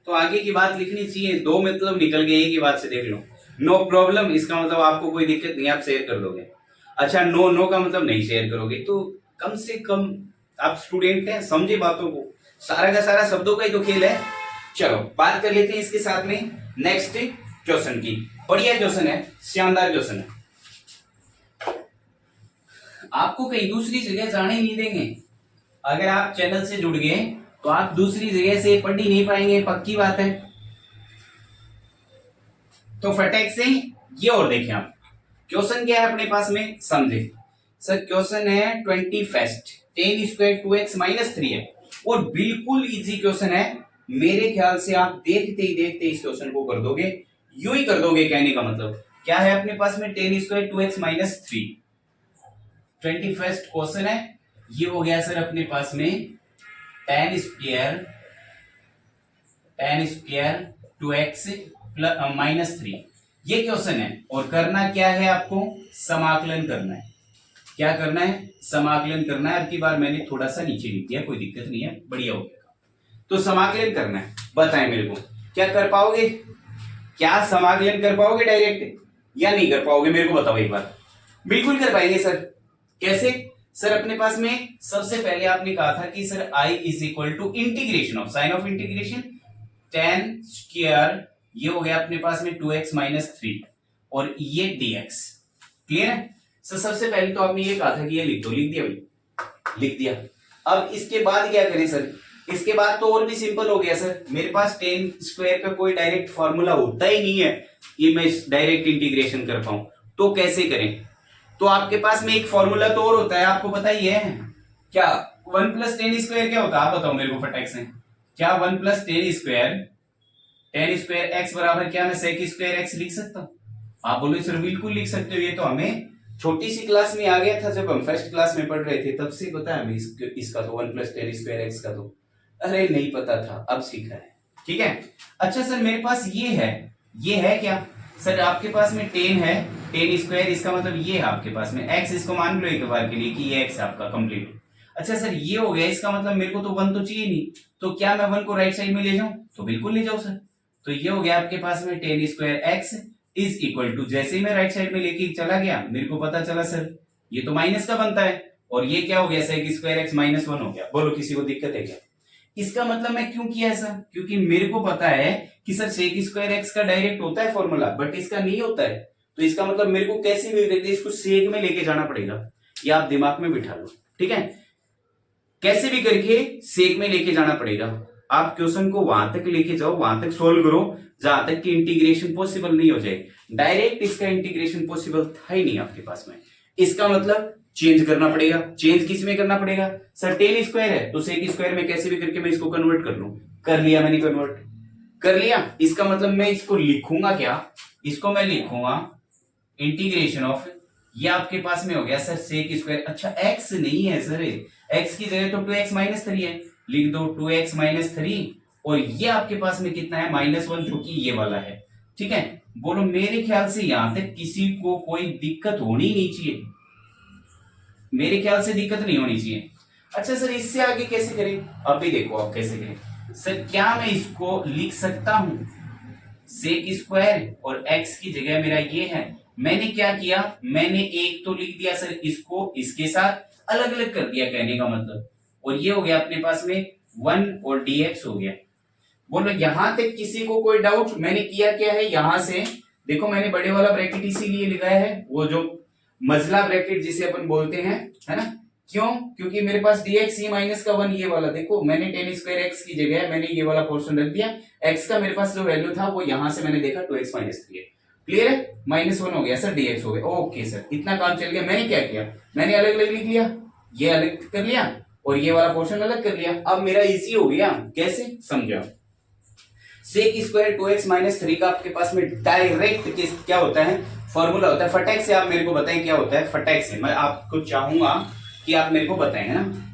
तो आगे की बात लिखनी चाहिए, दो मतलब निकल गए, एक ही बात से देख लो। नो प्रॉब्लम इसका मतलब आपको कोई दिक्कत नहीं, आप शेयर कर दोगे। अच्छा नो नो का मतलब नहीं शेयर करोगे, तो कम से कम आप स्टूडेंट हैं, समझे बातों को, सारा का सारा शब्दों का ही तो खेल है। चलो बात कर लेते हैं इसके साथ में नेक्स्ट क्वेश्चन की। बढ़िया क्वेश्चन है, शानदार क्वेश्चन है, आपको कहीं दूसरी जगह जाने नहीं देंगे। अगर आप चैनल से जुड़ गए तो आप दूसरी जगह से पढ़ ही नहीं पाएंगे, पक्की बात है। तो फटाक से ये और देखें आप, क्वेश्चन क्या है अपने पास में, समझे सर। क्वेश्चन है 21 10 स्क्वायर 2x-3 है, और बिल्कुल इजी क्वेश्चन है। मेरे ख्याल से आप देखते ही देखते इस क्वेश्चन को कर दोगे, यूं ही कर दोगे। कहने का मतलब क्या है, अपने पास में 10 स्क्वायर 2x-3 21 क्वेश्चन है। ये हो गया सर अपने पास में 10 स्क्वायर 2x-3 ये क्वेश्चन है। और करना क्या है, आपको समाकलन करना है। क्या करना है, समाकलन करना है। अब की बार मैंने थोड़ा सा नीचे लिख दिया, कोई दिक्कत नहीं है, बढ़िया हो गया। तो समाकलन करना है, बताएं मेरे को क्या कर पाओगे, क्या समाकलन कर पाओगे डायरेक्ट या नहीं कर पाओगे, मेरे को बताओ एक बार। बिल्कुल कर पाएंगे सर, कैसे सर। अपने पास में सबसे पहले आपने कहा था कि sir I is equal to integration of sine of integration 10 square, ये हो गया अपने पास में 2x-3 और ये dx। क्लियर है सर। सबसे पहले तो आपने ये कहा था कि ये लिख दो, लिख दिया भाई, लिख दिया। अब इसके बाद क्या करें सर, इसके बाद तो और भी सिंपल हो गया सर। मेरे पास 10 स्क्वायर का कोई डायरेक्ट फॉर्मूला होता ही नहीं है ये मैं डायरेक्ट इंटीग्रेशन कर पाऊं, तो कैसे करें। तो आपके पास में एक फॉर्मूला तो और होता है, आपको पता ही है क्या। 1 + 10 स्क्वायर क्या होता है, आप बताओ मेरे को फटाक से। क्या 1 + 10 स्क्वायर 10 स्क्वायर x बराबर क्या मैं sec स्क्वायर x लिख सकता हूं। आप बोलो सर बिल्कुल लिख सकते हो, ये तो हमें छोटी सी क्लास में आ गया था, जब हम फर्स्ट क्लास में पढ़ रहे थे तब से पता है हमें इसका तो 1 + 10 स्क्वायर x का तो अरे नहीं पता था, अब सीखा है। ठीक है। अच्छा सर मेरे पास ये है क्या सर, आपके पास में 10 है, 10 स्क्वायर, इसका मतलब ये है आपके पास में x, इसको मान लो एक बार के लिए कि ये x है आपका कंप्लीट। अच्छा सर ये हो गया, इसका मतलब मेरे को तो 1 तो चाहिए नहीं, तो क्या मैं 1 को राइट साइड में ले जाऊं, तो बिल्कुल ले जाओ सर। तो ये हो गया आपके पास में 10 square x is equal to, जैसे ही मैं राइट साइड में लेके चला गया मेरे को पता चला सर ये तो माइनस का बनता है, और ये क्या हो गया sec स्क्वायर x -1 हो गया। बोलो किसी को दिक्कत है क्या। इसका मतलब मैं क्यों किया ऐसा, क्योंकि मेरे को पता है कि सर sec स्क्वायर x का डायरेक्ट होता है फॉर्मूला, बट इसका नहीं होता है। तो इसका मतलब मेरे को कैसे भी करके इसको सेक में लेके जाना पड़ेगा, ये आप दिमाग में बिठा लो। ठीक है, कैसे भी करके सेक में लेके जाना पड़ेगा। आप क्वेश्चन को वहां तक लेके जाओ, वहां तक सोल्व करो जहां तक कि इंटीग्रेशन पॉसिबल नहीं हो जाए। डायरेक्ट इसका इंटीग्रेशन पॉसिबल था ही नहीं आपके पास में, इसका मतलब चेंज करना पड़ेगा। चेंज किस में करना पड़ेगा सर, 10 स्क्वायर है तो सेक स्क्वायर में कैसे भी करके मैं इसको कन्वर्ट कर लूं। कर लिया मैंने, कन्वर्ट कर लिया। इसका मतलब मैं इसको लिखूंगा क्या, इसको मैं लिखूंगा इंटीग्रेशन ऑफ, ये आपके पास में हो गया सर सेक स्क्वायर। अच्छा x नहीं है सर, x की जगह तो 2x-3 है, लिख दो 2x-3, और ये आपके पास में कितना है -1, जो कि ये वाला है। ठीक है, बोलो मेरे ख्याल से यहां तक किसी को कोई दिक्कत होनी नहीं चाहिए, मेरे ख्याल से दिक्कत नहीं होनी चाहिए। अच्छा सर इससे आगे कैसे करें, अब भी देखो आप कैसे करें सर। क्या मैं इसको लिख सकता हूं सेक स्क्वायर और x की जगह मेरा ये है, मैंने क्या किया, मैंने एक तो लिख दिया सर इसको इसके साथ अलग अलग कर दिया, कहने का मतलब, और ये हो गया अपने पास में 1 और dx हो गया। बोलो यहां तक किसी को कोई डाउट। मैंने किया क्या है, यहां से देखो मैंने बड़े वाला ब्रैकेट इसीलिए लगाया है, वो जो मजला ब्रैकेट जिसे अपन बोलते हैं, है ना। क्यों, क्योंकि मेरे पास dx c -1 ये वाला, देखो मैंने 10 स्क्वायर x की जगह मैंने ये वाला पोर्शन रख दिया, x का मेरे पास जो वैल्यू था वो यहां से मैंने देखा 2x-3 है। क्लियर है, -1 हो गया सर, dx हो गया। ओके सर, इतना काम चल गया। मैंने क्या किया, मैंने अलग अलग लिख लिया, ये अलग कर लिया और ये वाला पोर्शन अलग कर लिया। अब मेरा इजी हो गया, कैसे समझो। सेक स्क्वायर 2x-3 का आपके पास में डायरेक्ट क्या होता है, फॉर्मूला होता है। फटाक से आप मेरे को बताएं क्या होता है, फटाक से मैं आपको चाहूंगा कि आप मेरे को बताएं, है ना।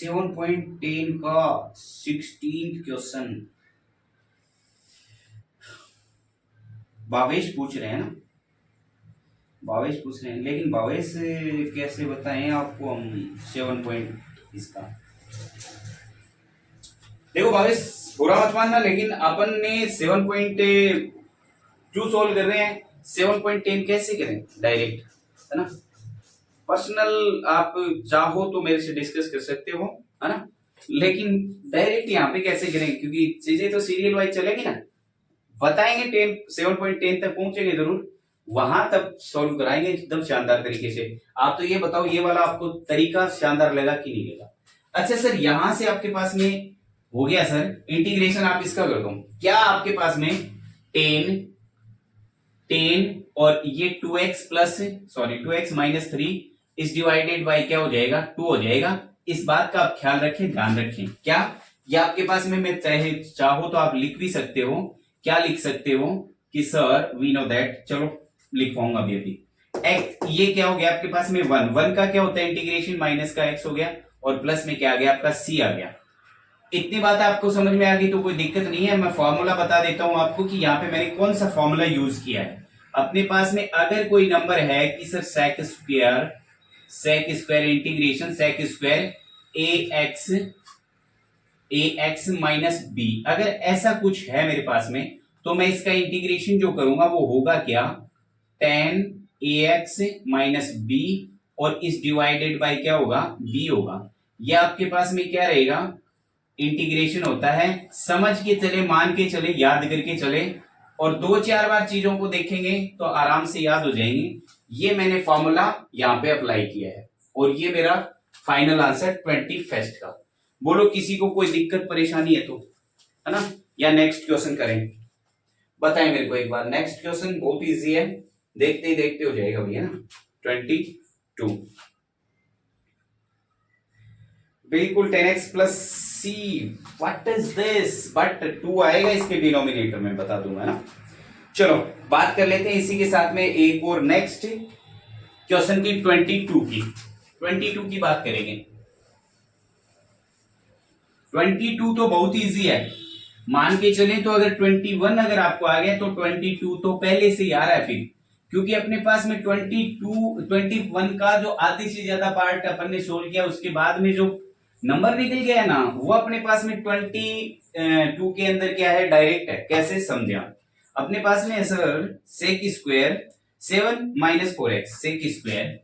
7.10 का 16 क्वेश्चन भावेश पूछ रहे हैं ना, भावेश पूछ रहे हैं, लेकिन भावेश कैसे बताएं आपको हम 7 पॉइंट इसका। देखो भावेश बुरा मत मानना, लेकिन अपन ने 7 पॉइंट क्यों सोल्व कर रहे हैं, 7.10 कैसे करें डायरेक्ट, है ना। पर्सनल आप चाहो तो मेरे से डिस्कस कर सकते हो, है ना, लेकिन डायरेक्ट यहाँ पे कैसे करें, क्योंकि चीजें तो सीरियल वाइज चलेगी ना, बताएंगे 7.10 तक पहुंचेंगे जरूर, वहां तक सॉल्व कराएंगे एकदम शानदार तरीके से। आप तो ये बताओ ये वाला आपको तरीका शानदार लगा कि नहीं लगा। अच्छा सर यहां से आपके पास में हो गया सर इंटीग्रेशन, आप इसका कर दो, क्या आपके पास में 10 और ये 2x plus sorry 2x minus 3 इस डिवाइडेड बाई क्या हो जाएगा 2 हो जाएगा। इस बात का आप ख्याल रखें, ध्यान रखें, क्या ये आपके पास में मैं चाहो तो आप लिख भी सकते हो, क्या लिख सकते हो कि सर वी नो दैट, चलो लिख पाऊंगा अभी अभी ये क्या हो गया आपके पास में 1 का क्या होता है इंटीग्रेशन, माइनस का x हो गया और प्लस में क्या आ गया आपका c आ गया। इतनी बात आपको समझ में आ गई तो कोई दिक्कत नहीं है। मैं फॉर्मूला बता देता हूं आपको कि यहाँ पे मैंने कौन सा फॉर्मूला यूज किया है। अपने पास में अगर कोई नंबर है कि sir sec square integration sec square ax minus B, अगर ऐसा कुछ है मेरे पास में तो मैं इसका इंटीग्रेशन जो करूंगा वो होगा क्या tan ax माइनस बी और इस डिवाइडेड बाय क्या होगा b होगा। ये आपके पास में क्या रहेगा इंटीग्रेशन होता है, समझ के चले, मान के चले, याद करके चले और 2-4 बार चीजों को देखेंगे तो आराम से याद हो जाएंगे। ये मैंने फॉर्मूला यहाँ पे अप्लाई किया है और ये मेरा फाइनल आंसर 21st का। बोलो किसी को कोई दिक्कत परेशानी है तो, है ना, या नेक्स्ट क्वेश्चन करें, बताएं मेरे को एक बार। नेक्स्ट क्वेश्चन बहुत इजी है, देखते ही देखते हो जाएगा भैया ना। 22 बिल्कुल 10x plus c, what is this, but 2 आएगा इसके डिनोमिनेटर में, बता दूंगा ना। चलो बात कर लेते हैं इसी के साथ में एक और नेक्स्ट क्वेश्चन की 22 की बात करेंगे। 22 तो बहुत इजी है, मान के चले तो अगर 21 अगर आपको आ गया तो 22 तो पहले से ही आ रहा है फिर, क्योंकि अपने पास में 21 का जो आधे से ज्यादा पार्ट अपन ने सोल्व किया उसके बाद में जो नंबर निकल गया ना वो अपने पास में 22 के अंदर क्या है डायरेक्ट है। कैसे समझे आप, अपने पास में है sir sec square 7 minus 4x, sec square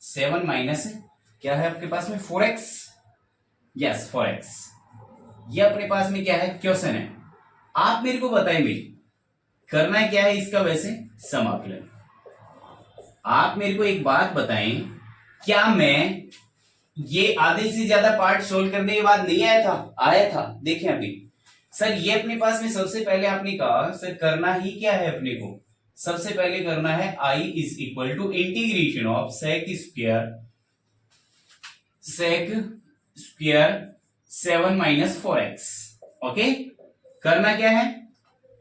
7 minus क्या है आपके पास में 4x, यस 4x, ये अपने पास में क्या है क्वेश्चन है। आप मेरे को बताएं भाई करना है क्या है इसका वैसे समाकलन। आप मेरे को एक बात बताएं, क्या मैं ये आधे से ज्यादा पार्ट सोल्व करने के बाद नहीं आया था देखें अभी सर ये अपने पास में सबसे पहले आपने कहा सर करना ही क्या है अपने को, सबसे पहले करना है I is equal to integration of sec square 7 minus 4x। Okay, करना क्या है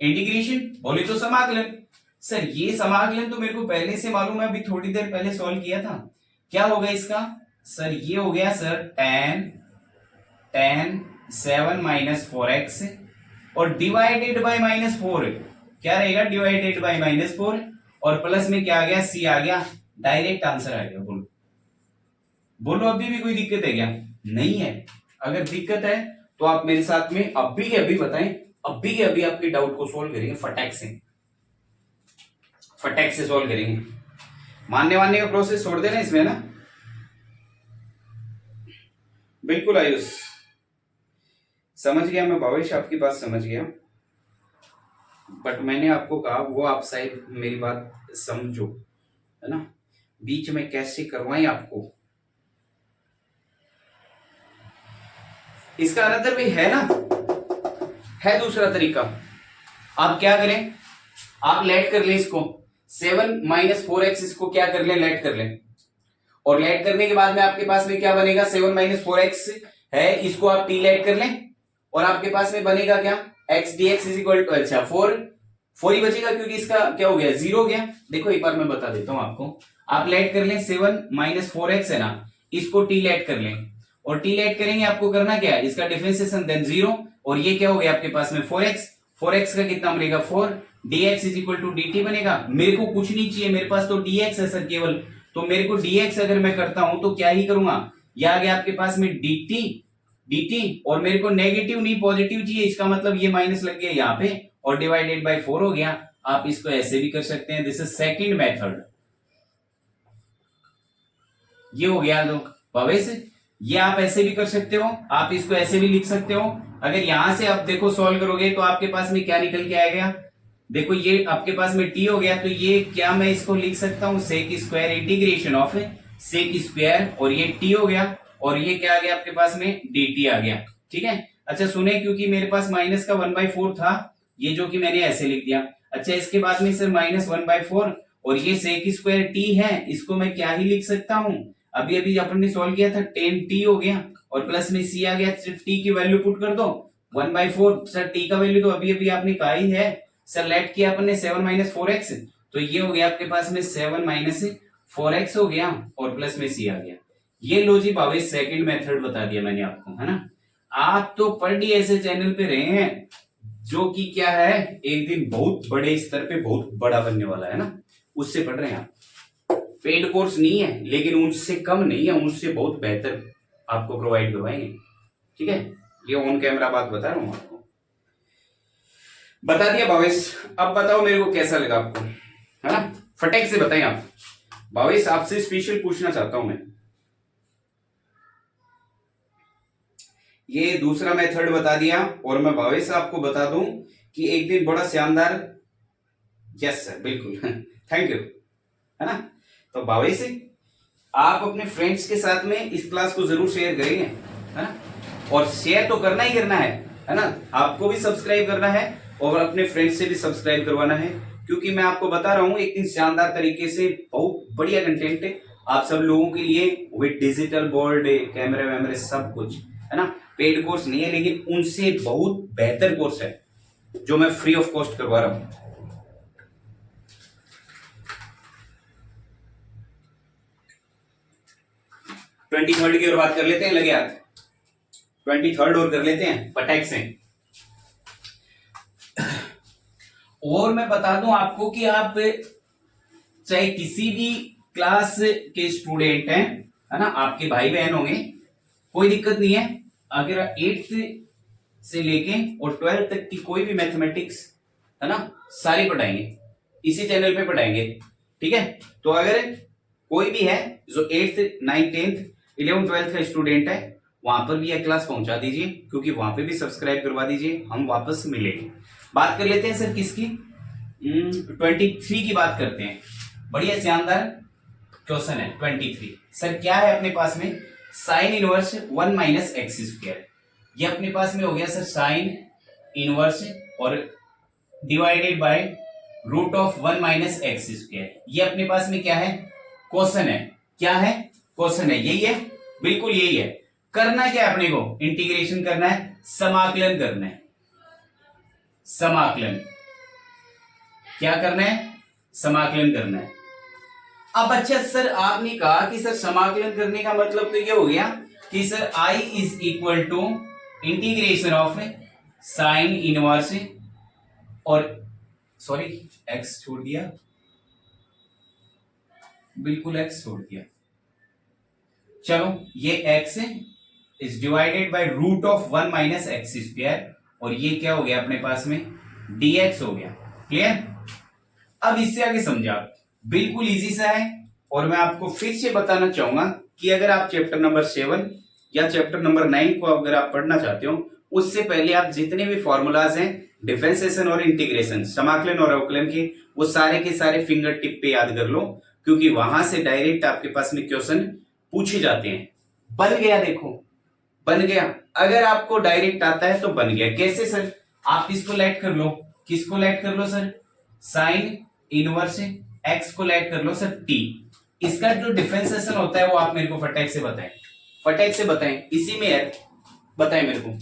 इंटीग्रेशन, बोले तो समाकलन। सर ये समाकलन तो मेरे को पहले से मालूम है, अभी थोड़ी देर पहले सॉल्व किया था। क्या होगा इसका सर, ये हो गया सर tan 7 माइनस 4x और डिवाइडेड बाय -4, क्या रहेगा डिवाइडेड बाय -4 और प्लस में क्या आ गया c आ गया, डायरेक्ट आंसर आ गया। बोलो बोलो अभी भी कोई दिक्कत है क्या, नहीं है। अगर दिक्कत है तो आप मेरे साथ में अभी के अभी बताएं, अभी के अभी आपके डाउट को सोल्व करेंगे, फटाक से सोल्व करेंगे। मानने का प्रोसेस छोड़ देना इसमें ना, बिल्कुल आयुष समझ गया मैं, भविष्य आपकी बात समझ गया, बट मैंने आपको कहा वो आप शायद मेरी बात समझो, है ना, बीच में कैसे करवाएं आपको। इसका अनदर भी है ना, है दूसरा तरीका। आप क्या करें, आप लेट कर ले इसको 7 माइनस 4x, इसको क्या कर ले लेट कर ले, और लेट करने के बाद में आपके पास में क्या बनेगा 7 माइनस 4x है, इसको आप t लेट कर लें और आपके पास में बनेगा क्या x dx is equal to, अच्छा 4 ही बचेगा क्योंकि इसका क्या हो गया 0 हो गया। देखो एक बार मैं बता देता हूं आपको, आप लेट कर लें 7 माइनस 4x है ना, इसको t लेट कर लें, और t लेट करेंगे आपको करना क्या है, इसका डिफरेंशिएशन देन 0, और ये क्या हो गया आपके पास में 4x का कितना बनेगा 4, dx is equal to dt बनेगा। मेरे को कुछ नहीं चाहिए, मेरे पास तो dx है सर केवल, तो मेरे को dx अगर मैं करता हूं तो क्या ही करूंगा, ये आ गया आपके पास में dt, और मेरे को नेगेटिव नहीं पॉजिटिव चाहिए, इसका मतलब ये माइनस लग गया यहाँ पे, और डिवाइडेड बाय 4 हो गया। आप इसको ऐसे भी कर सकते हैं, दिस इज सेकंड मेथड, ये हो गया लोग भवेश। ये आप ऐसे भी कर सकते हो, आप इसको ऐसे भी लिख सकते हो। अगर यहां से आप देखो सॉल्व करोगे तो आपके पास में क्या निकल के आएगा, देखो ये आपके पास में t हो गया, तो ये क्या मैं इसको लिख सकता हूं sec square integration of sec square, और ये t हो गया, और ये क्या आ गया आपके पास में dt आ गया। ठीक है, अच्छा सुने, क्योंकि मेरे पास माइनस का 1/4 था, ये जो कि मैंने ऐसे लिख दिया। अच्छा इसके बाद में सर माइनस 1/4, और ये सेक स्क्वायर t है, इसको मैं क्या ही लिख सकता हूं, अभी अभी अपन ने सॉल्व किया था 10t हो गया, और प्लस में c आ गया, t की वैल्यू पुट कर दो 1/4, सर t का वैल्यू तो अभी अभी आपने कहा ही है सर, लेट किया अपन ने 7 माइनस 4x, तो ये हो गया आपके पास में 7 माइनस 4x हो गया, और प्लस में c आ गया। ये लो जी भावेश सेकंड मेथड बता दिया मैंने आपको, है ना। आप तो पर डे ऐसे चैनल पे रहे हैं जो कि क्या है, एक दिन बहुत बड़े स्तर पे बहुत बड़ा बनने वाला है ना, उससे पढ़ रहे हैं आप। पेड कोर्स नहीं है, लेकिन उनसे कम नहीं है, उनसे बहुत बेहतर आपको प्रोवाइड करवाएंगे। ठीक है, ये ऑन कैमरा बात बता रहा हूं आपको, बता दिया भावेश। अब बताओ मेरे को कैसा लगा आपको, है ना, फटेक से बताएं आप। भावेश आपसे स्पेशल पूछना चाहता हूं मैं, ये दूसरा मेथड बता दिया, और मैं भावेश आपको बता दूं कि एक दिन बड़ा शानदार, यस सर बिल्कुल थैंक यू, है ना। तो भावेश आप अपने फ्रेंड्स के साथ में इस क्लास को जरूर शेयर करेंगे, है ना, और शेयर तो करना ही करना है ना, आपको भी सब्सक्राइब करना है और अपने फ्रेंड्स से भी सब्सक्राइब करवाना है, क्योंकि मैं आपको बता रहा हूं एक दिन शानदार तरीके से बहुत बढ़िया कंटेंट है आप सब लोगों के लिए, विद डिजिटल बोर्ड कैमरे वैमरे सब कुछ, है ना। पेड कोर्स नहीं है, लेकिन उनसे बहुत बेहतर कोर्स है जो मैं फ्री ऑफ कॉस्ट करवा रहा हूं। 23rd की और बात कर लेते हैं, लगे हाथ 23rd और कर लेते हैं पटैक से। और मैं बता दूं आपको कि आप चाहे किसी भी क्लास के स्टूडेंट हैं, है ना, आपके भाई बहन होंगे, कोई दिक्कत नहीं है, अगर 8th से लेके और 12th तक की कोई भी मैथमेटिक्स, है ना, सारी पढ़ाएंगे, इसी चैनल पे पढ़ाएंगे। ठीक है, तो अगर कोई भी है जो 8th 9th 10th 11th 12th का स्टूडेंट है, वहां पर भी यह क्लास पहुंचा दीजिए, क्योंकि वहां पे भी सब्सक्राइब करवा दीजिए, हम वापस मिलेंगे। बात कर लेते हैं सर किसकी, 23 की बात करते हैं। बढ़िया शानदार क्वेश्चन है 23। सर क्या है अपने पास में, sine inverse 1 minus x square, ये अपने पास में हो गया सर साइन इनवर्स और divided by root of 1 minus x square, ये अपने पास में क्या है, क्वेश्चन है। क्या है, क्वेश्चन है, यही है, बिल्कुल यही है। करना क्या है अपने को, इंटीग्रेशन करना है, समाकलन करना है, समाकलन, क्या करना है, समाकलन करना है। अब अच्छा सर आपने कहा कि सर समाकलन करने का मतलब तो ये हो गया कि sir I is equal to integration of sine inverse और सॉरी x छोड़ दिया, बिल्कुल x छोड़ दिया, चलो ये x is divided by root of 1 minus x square, और ये क्या हो गया अपने पास में dx हो गया। क्लियर, अब इससे आगे समझा, बिल्कुल इजी सा है, और मैं आपको फिर से बताना चाहूंगा कि अगर आप चैप्टर नंबर 7 या चैप्टर नंबर 9 को अगर आप पढ़ना चाहते हो, उससे पहले आप जितने भी फॉर्मूलाज हैं डिफरेंशिएशन और इंटीग्रेशन, समाकलन और अवकलन के, वो सारे के सारे फिंगर टिप पे याद कर लो, क्योंकि वहां से डायरेक्ट आपके पास में क्वेश्चन पूछे जाते हैं। बन गया, देखो बन गया, अगर आपको डायरेक्ट आता है तो बन गया। कैसे सर, आप इसको लेट कर लो, किसको लेट कर लो सर, साइन इनवर्स एक्स को लेट कर लो सर टी, इसका जो डिफरेंशिएशन होता है वो आप मेरे को फटाक से बताएं, फटाक से बताएं, इसी में है, बताएं मेरे को।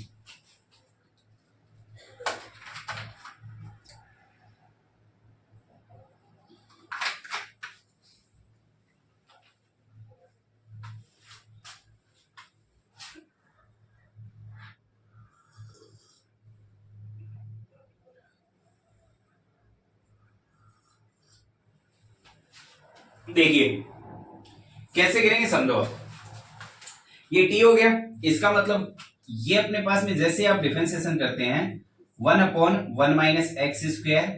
देखिए कैसे करेंगे समझो आप। ये टी हो गया, इसका मतलब ये अपने पास में जैसे आप डिफरेंशिएशन करते हैं 1/1 - x²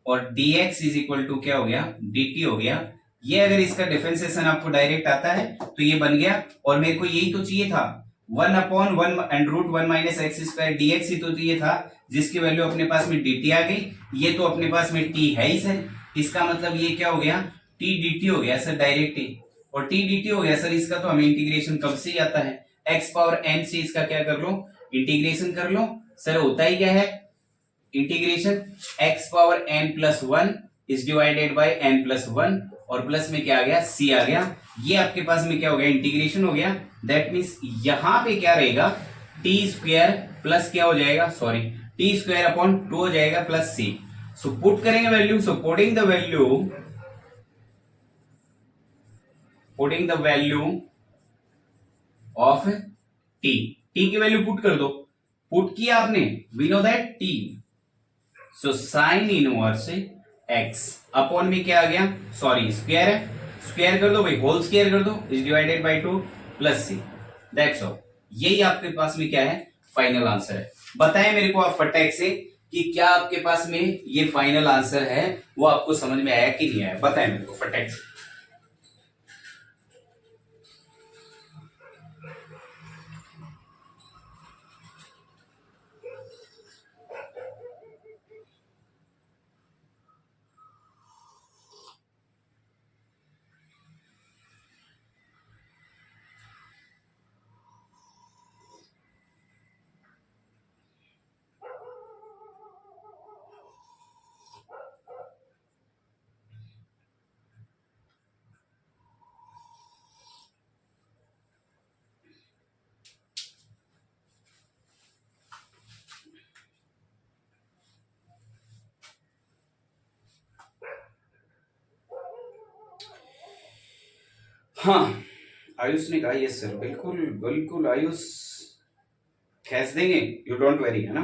और dx इज इक्वल टू क्या हो गया dt हो गया। ये अगर इसका डिफरेंशिएशन आपको डायरेक्ट आता है तो ये बन गया, और मेरे को यही तो चाहिए था 1/1 dx ही तो चाहिए था, जिसकी वैल्यू अपने पास में dt आ गई। ये तो अपने पास में t है ही सर, इसका मतलब ये क्या हो गया t dt हो गया सर डायरेक्ट ही, और t dt हो गया सर। इसका तो हमें इंटीग्रेशन कब से ही आता है, x पावर n से इसका क्या कर लो इंटीग्रेशन कर लो सर। होता ही क्या है integration x power n plus 1 is divided bye n plus 1, और प्लस में क्या आ गया c आ गया। ये आपके पास में क्या हो गया इंटीग्रेशन हो गया। दैट मीन्स यहां पे क्या रहेगा टी स्क्वायर प्लस क्या हो जाएगा सॉरी टी स्क्वायर अपॉन 2 हो जाएगा प्लस c। सो पुट करेंगे value, so putting the value of T, T की वैल्यू पुट कर दो। पुट किया आपने, we know that T, so sine inverse x upon में क्या आ गया सॉरी स्क्वायर है, स्क्वायर कर दो भाई, होल स्क्वायर कर दो is divided by 2 plus C. That's all. यही आपके पास में क्या है फाइनल आंसर है। बताएं मेरे को आप फटाक से कि क्या आपके पास में ये फाइनल आंसर है, वो आपको समझ में आया कि नहीं आया, बताएं मेरे को फटाक से। हाँ आयुष ने कहा यस सर, बिल्कुल बिल्कुल आयुष खींच देंगे, यू डोंट वेरी, है ना।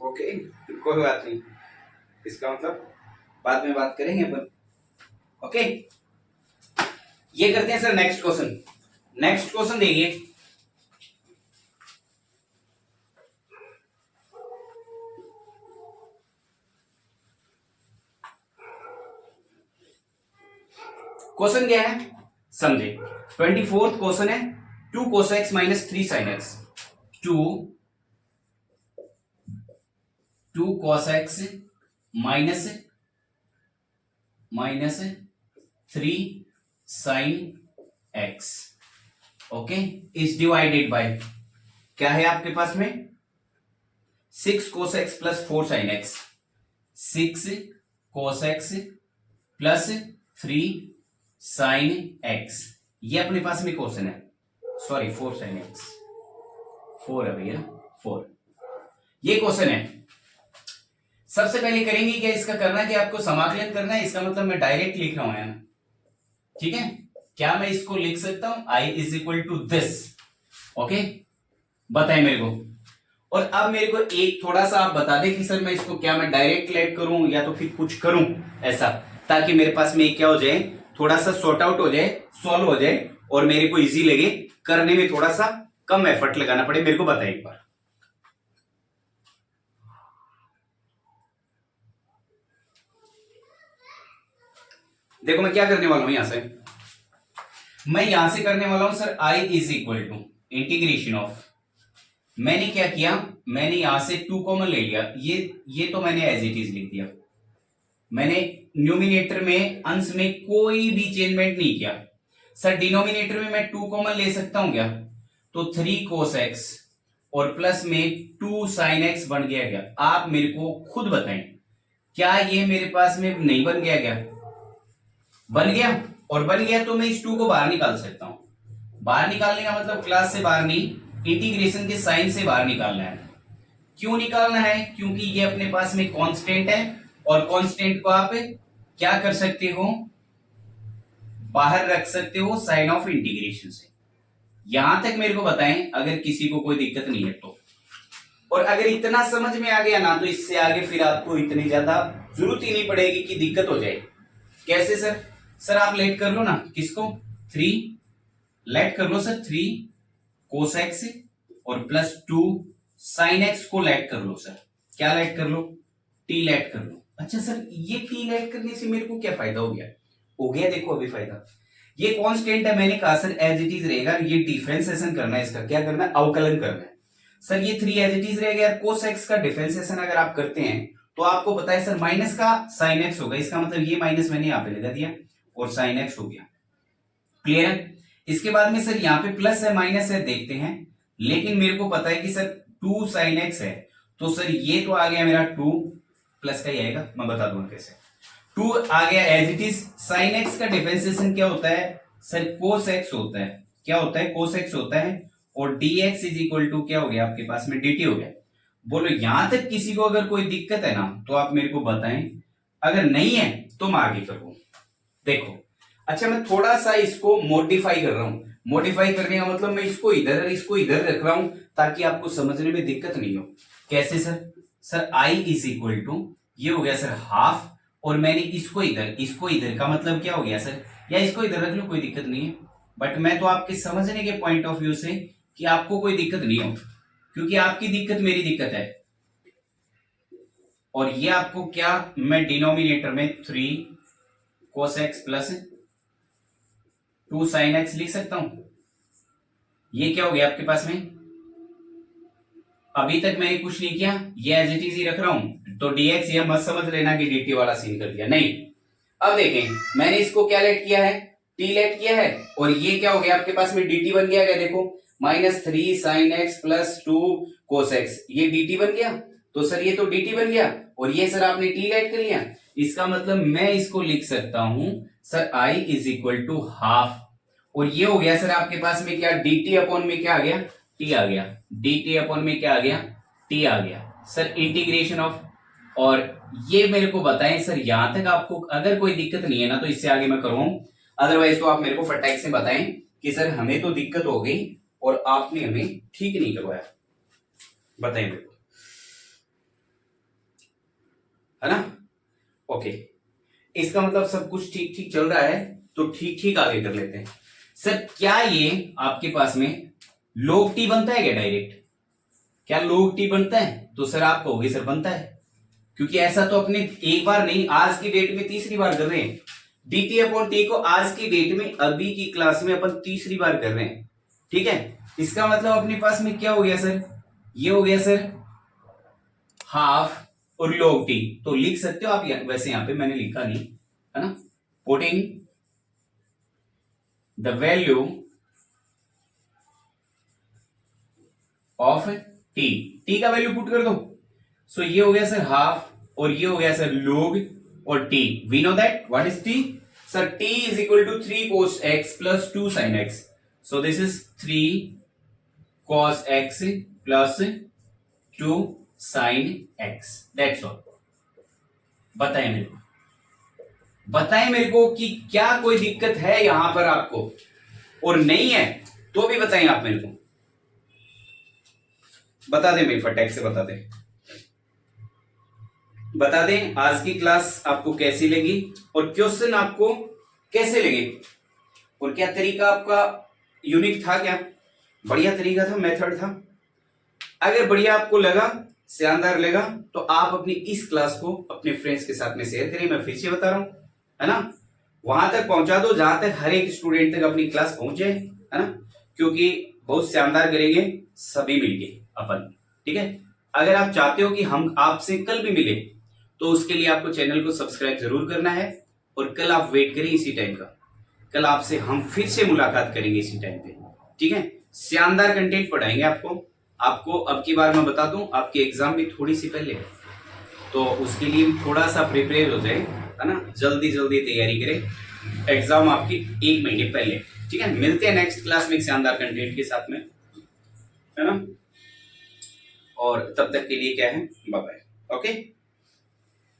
ओके कोई बात नहीं, इसका मतलब बाद में बात करेंगे अपन। ओके ये करते हैं sir next question. Next question देखिए, क्वेश्चन क्या है समझे। 24th क्वेश्चन है 2 cos x - 3 sin x, 2 cos x minus 3 sin x, okay is divided bye क्या है आपके पास में 6 cos x plus 4 sin x, 6 cos x plus 3 sin x, ये अपने पास में क्वेश्चन है, सॉरी 4 sin x, 4 है भैया 4, ये क्वेश्चन है। सबसे पहले करेंगे क्या, इसका करना है कि आपको समाकलन करना है, इसका मतलब मैं डायरेक्ट लिख रहा हूं है ना, ठीक है। क्या मैं इसको लिख सकता हूं i is equal to this, okay बताएं मेरे को। और अब मेरे को एक थोड़ा सा आप बता दें कि सर मैं इसको क्या मैं डायरेक्ट लेट करूं या तो फिर कुछ करूं ऐसा, ताकि मेरे पास में क्या हो जाए थोड़ा सा सॉर्ट आउट हो जाए, सॉल्व हो जाए, और मेरे को इजी लगे करने में, थोड़ा सा कम एफर्ट लगाना पड़े, मेरे को बताइए एक बार। देखो मैं क्या करने वाला हूं, मैं यहां से करने वाला हूं sir i is equal to integration of, मैंने क्या किया, मैंने यहां से 2 कॉमन ले लिया, ये तो मैंने एज इट इज लिख दिया, मैंने न्यूमिनेटर में अंश में कोई भी चेंजमेंट नहीं किया। सर डिनोमिनेटर में मैं 2 कॉमन ले सकता हूं क्या, तो 3 cos x और प्लस में 2 sin x बन गया क्या, आप मेरे को खुद बताएं क्या ये मेरे पास में नहीं बन गया क्या, बन गया, और बन गया तो मैं इस 2 को बाहर निकाल सकता हूं। बाहर निकालने का मतलब क्लास से बाहर नहीं, इंटीग्रेशन के साइन से बाहर निकालना है। क्यों निकालना है, क्योंकि ये अपने पास में कांस्टेंट है और कांस्टेंट को आप क्या कर सकते हो, बाहर रख सकते हो साइन ऑफ इंटीग्रेशन से। यहां तक मेरे को बताएं अगर किसी को कोई दिक्कत नहीं है तो। और अगर इतना समझ में आ गया ना तो इससे आगे फिर आपको इतनी ज्यादा जरूरत ही नहीं पड़ेगी कि दिक्कत हो जाए। कैसे सर? सर आप लेट कर लो ना, किसको? 3 लेट कर लो सर, 3 कोस एक्स और प्लस 2 साइन एक्स को लेट कर लो सर। क्या लेट कर लो? टी लेट कर लो। अच्छा सर ये टी लेट करने से मेरे को क्या फायदा हो गया? हो गया देखो अभी फायदा। ये कांस्टेंट है, मैंने कहा सर एज इट इज रहेगा, ये डिफरेंशिएशन करना है, इसका क्या करना है? अवकलन करना है। सर ये 3 एज इट इज रहेगा। कोस एक्स का डिफरेंशिएशन अगर आप करते हैं तो आपको पता है सर माइनस का साइन एक्स होगा, इसका मतलब ये माइनस मैंने यहां पे लगा दिया और साइन एक्स हो गया। क्लियर है? इसके बाद में सर यहाँ पे प्लस है माइनस है देखते हैं, लेकिन मेरे को पता है कि सर 2 साइन एक्स है, तो सर ये तो आ गया मेरा 2 प्लस का ही आएगा, मैं बता दूंगा कैसे। 2 आ गया as it is. Sine x का डिफरेंशिएशन क्या होता है सर? कोस एक्स होता है। क्या होता है? कोस एक्स होता है। और dx इज इक्वल टू क्या हो गया आपके पास में? dt हो गया। बोलो यहां तक किसी को अगर कोई दिक्कत है ना तो आप मेरे को बताएं, अगर नहीं है तो मैं आगे करूं। देखो अच्छा मैं थोड़ा सा इसको मॉडिफाई कर रहा हूं। मॉडिफाई करने का मतलब मैं इसको इधर रख रहा हूं ताकि आपको समझने में दिक्कत नहीं हो। कैसे sir? Sir i is equal to ये हो गया सर हाफ, और मैंने इसको इधर का मतलब क्या हो गया सर? या इसको इधर रख लो कोई दिक्कत नहीं है, बट मैं तो आपके समझने के पॉइंट ऑफ व्यू से कि आपको कोई दिक्कत नहीं हो, क्योंकि आपकी दिक्कत मेरी दिक्कत है। और ये आपको क्या मैं डिनोमिनेटर में 3 cos x plus 2 sin x लिख सकता हूं। ये क्या हो गया आपके पास में? अभी तक मैंने कुछ नहीं किया, ये एज इट इज ही रख रहा हूं, तो dx ये मत समझ लेना कि dt वाला सीन कर दिया, नहीं। अब देखें मैंने इसको क्या लेट किया है? t लेट किया है, और ये क्या हो गया आपके पास में? dt बन गया। देखो -3 sin x plus 2 cos x, ये dt बन गया। तो सर ये तो dt बन गया, और ये सर आपने t लेट कर लिया। इसका मतलब मैं इसको लिख सकता हूं sir i is equal to half, और ये हो गया सर आपके पास में क्या? dt अपॉन में क्या आ गया? t आ गया। dt अपॉन में क्या आ गया? t आ गया सर, इंटीग्रेशन ऑफ। और ये मेरे को बताएं सर, यहां तक आपको अगर कोई दिक्कत नहीं है ना तो इससे आगे मैं करूं, अदरवाइज तो आप मेरे को फटाक से बताएं कि सर हमें तो दिक्कत हो गई और आपने हमें ठीक नहीं करवाया। बताएं मेरे को, है ना? ओके, इसका मतलब सब कुछ ठीक ठीक चल रहा है, तो ठीक ठीक आगे कर लेते हैं। सर क्या ये आपके पास में log t बनता है क्या डायरेक्ट? क्या log t बनता है? तो सर आप कहोगे सर बनता है, क्योंकि ऐसा तो अपने एक बार नहीं आज की डेट में तीसरी बार कर रहे हैं। dt अपॉन t को आज की डेट में अभी की क्लास में अपन तीसरी बार कर रहे हैं, ठीक है? इसका मतलब अपने पास में क्या हो गया सर? ये हो गया सर हाफ और log t, तो लिख सकते हो आप वैसे यहां पे मैंने लिखा नहीं, है ना? Putting the value of t का वैल्यू पुट कर दो। सो ये हो गया सर हाफ, और ये हो गया सर log और t। We know that what is t? Sir t is equal to 3 cos x plus 2 sin x। So this is 3 cos x plus 2 sin x, that's all. बताएं मेरे को कि क्या कोई दिक्कत है यहां पर आपको, और नहीं है तो भी बताएं आप मेरे को, बता दें मेरी फटाक से बता दें आज की क्लास आपको कैसी लगी और क्वेश्चन आपको कैसे लगे, और क्या तरीका आपका यूनिक था? क्या बढ़िया तरीका था, मेथड था? अगर बढ़िया आपको लगा, शानदार लगा, तो आप अपनी इस क्लास को अपने फ्रेंड्स के साथ में शेयर करें। मैं फिर से बता रहा हूं, है ना? वहां तक पहुंचा दो जहां तक हर एक स्टूडेंट तक अपनी क्लास पहुंचे, है ना? क्योंकि बहुत शानदार करेंगे सभी मिलके अपन, ठीक है? अगर आप चाहते हो कि हम आपसे कल भी मिले तो उसके लिए आपको चैनल को सब्सक्राइब जरूर करना है, और कल आप वेट करें इसी टाइम का। कल आपसे हम फिर से मुलाकात करेंगे इसी टाइम पे, ठीक है? शानदार कंटेंट पढ़ाएंगे आपको अब की बार मैं बता दूं, आपके एग्जाम भी थोड़ी सी पहले, तो उसके लिए भी थोड़ा सा प्रिपेयर हो जाए, है ना? जल्दी तैयारी करें, एग्जाम आपकी 1 महीने पहले, ठीक है? मिलते हैं नेक्स्ट क्लास में एक शानदार कंटेंट के साथ में, है ना? और तब तक के लिए क्या है, बाय बाय। ओके।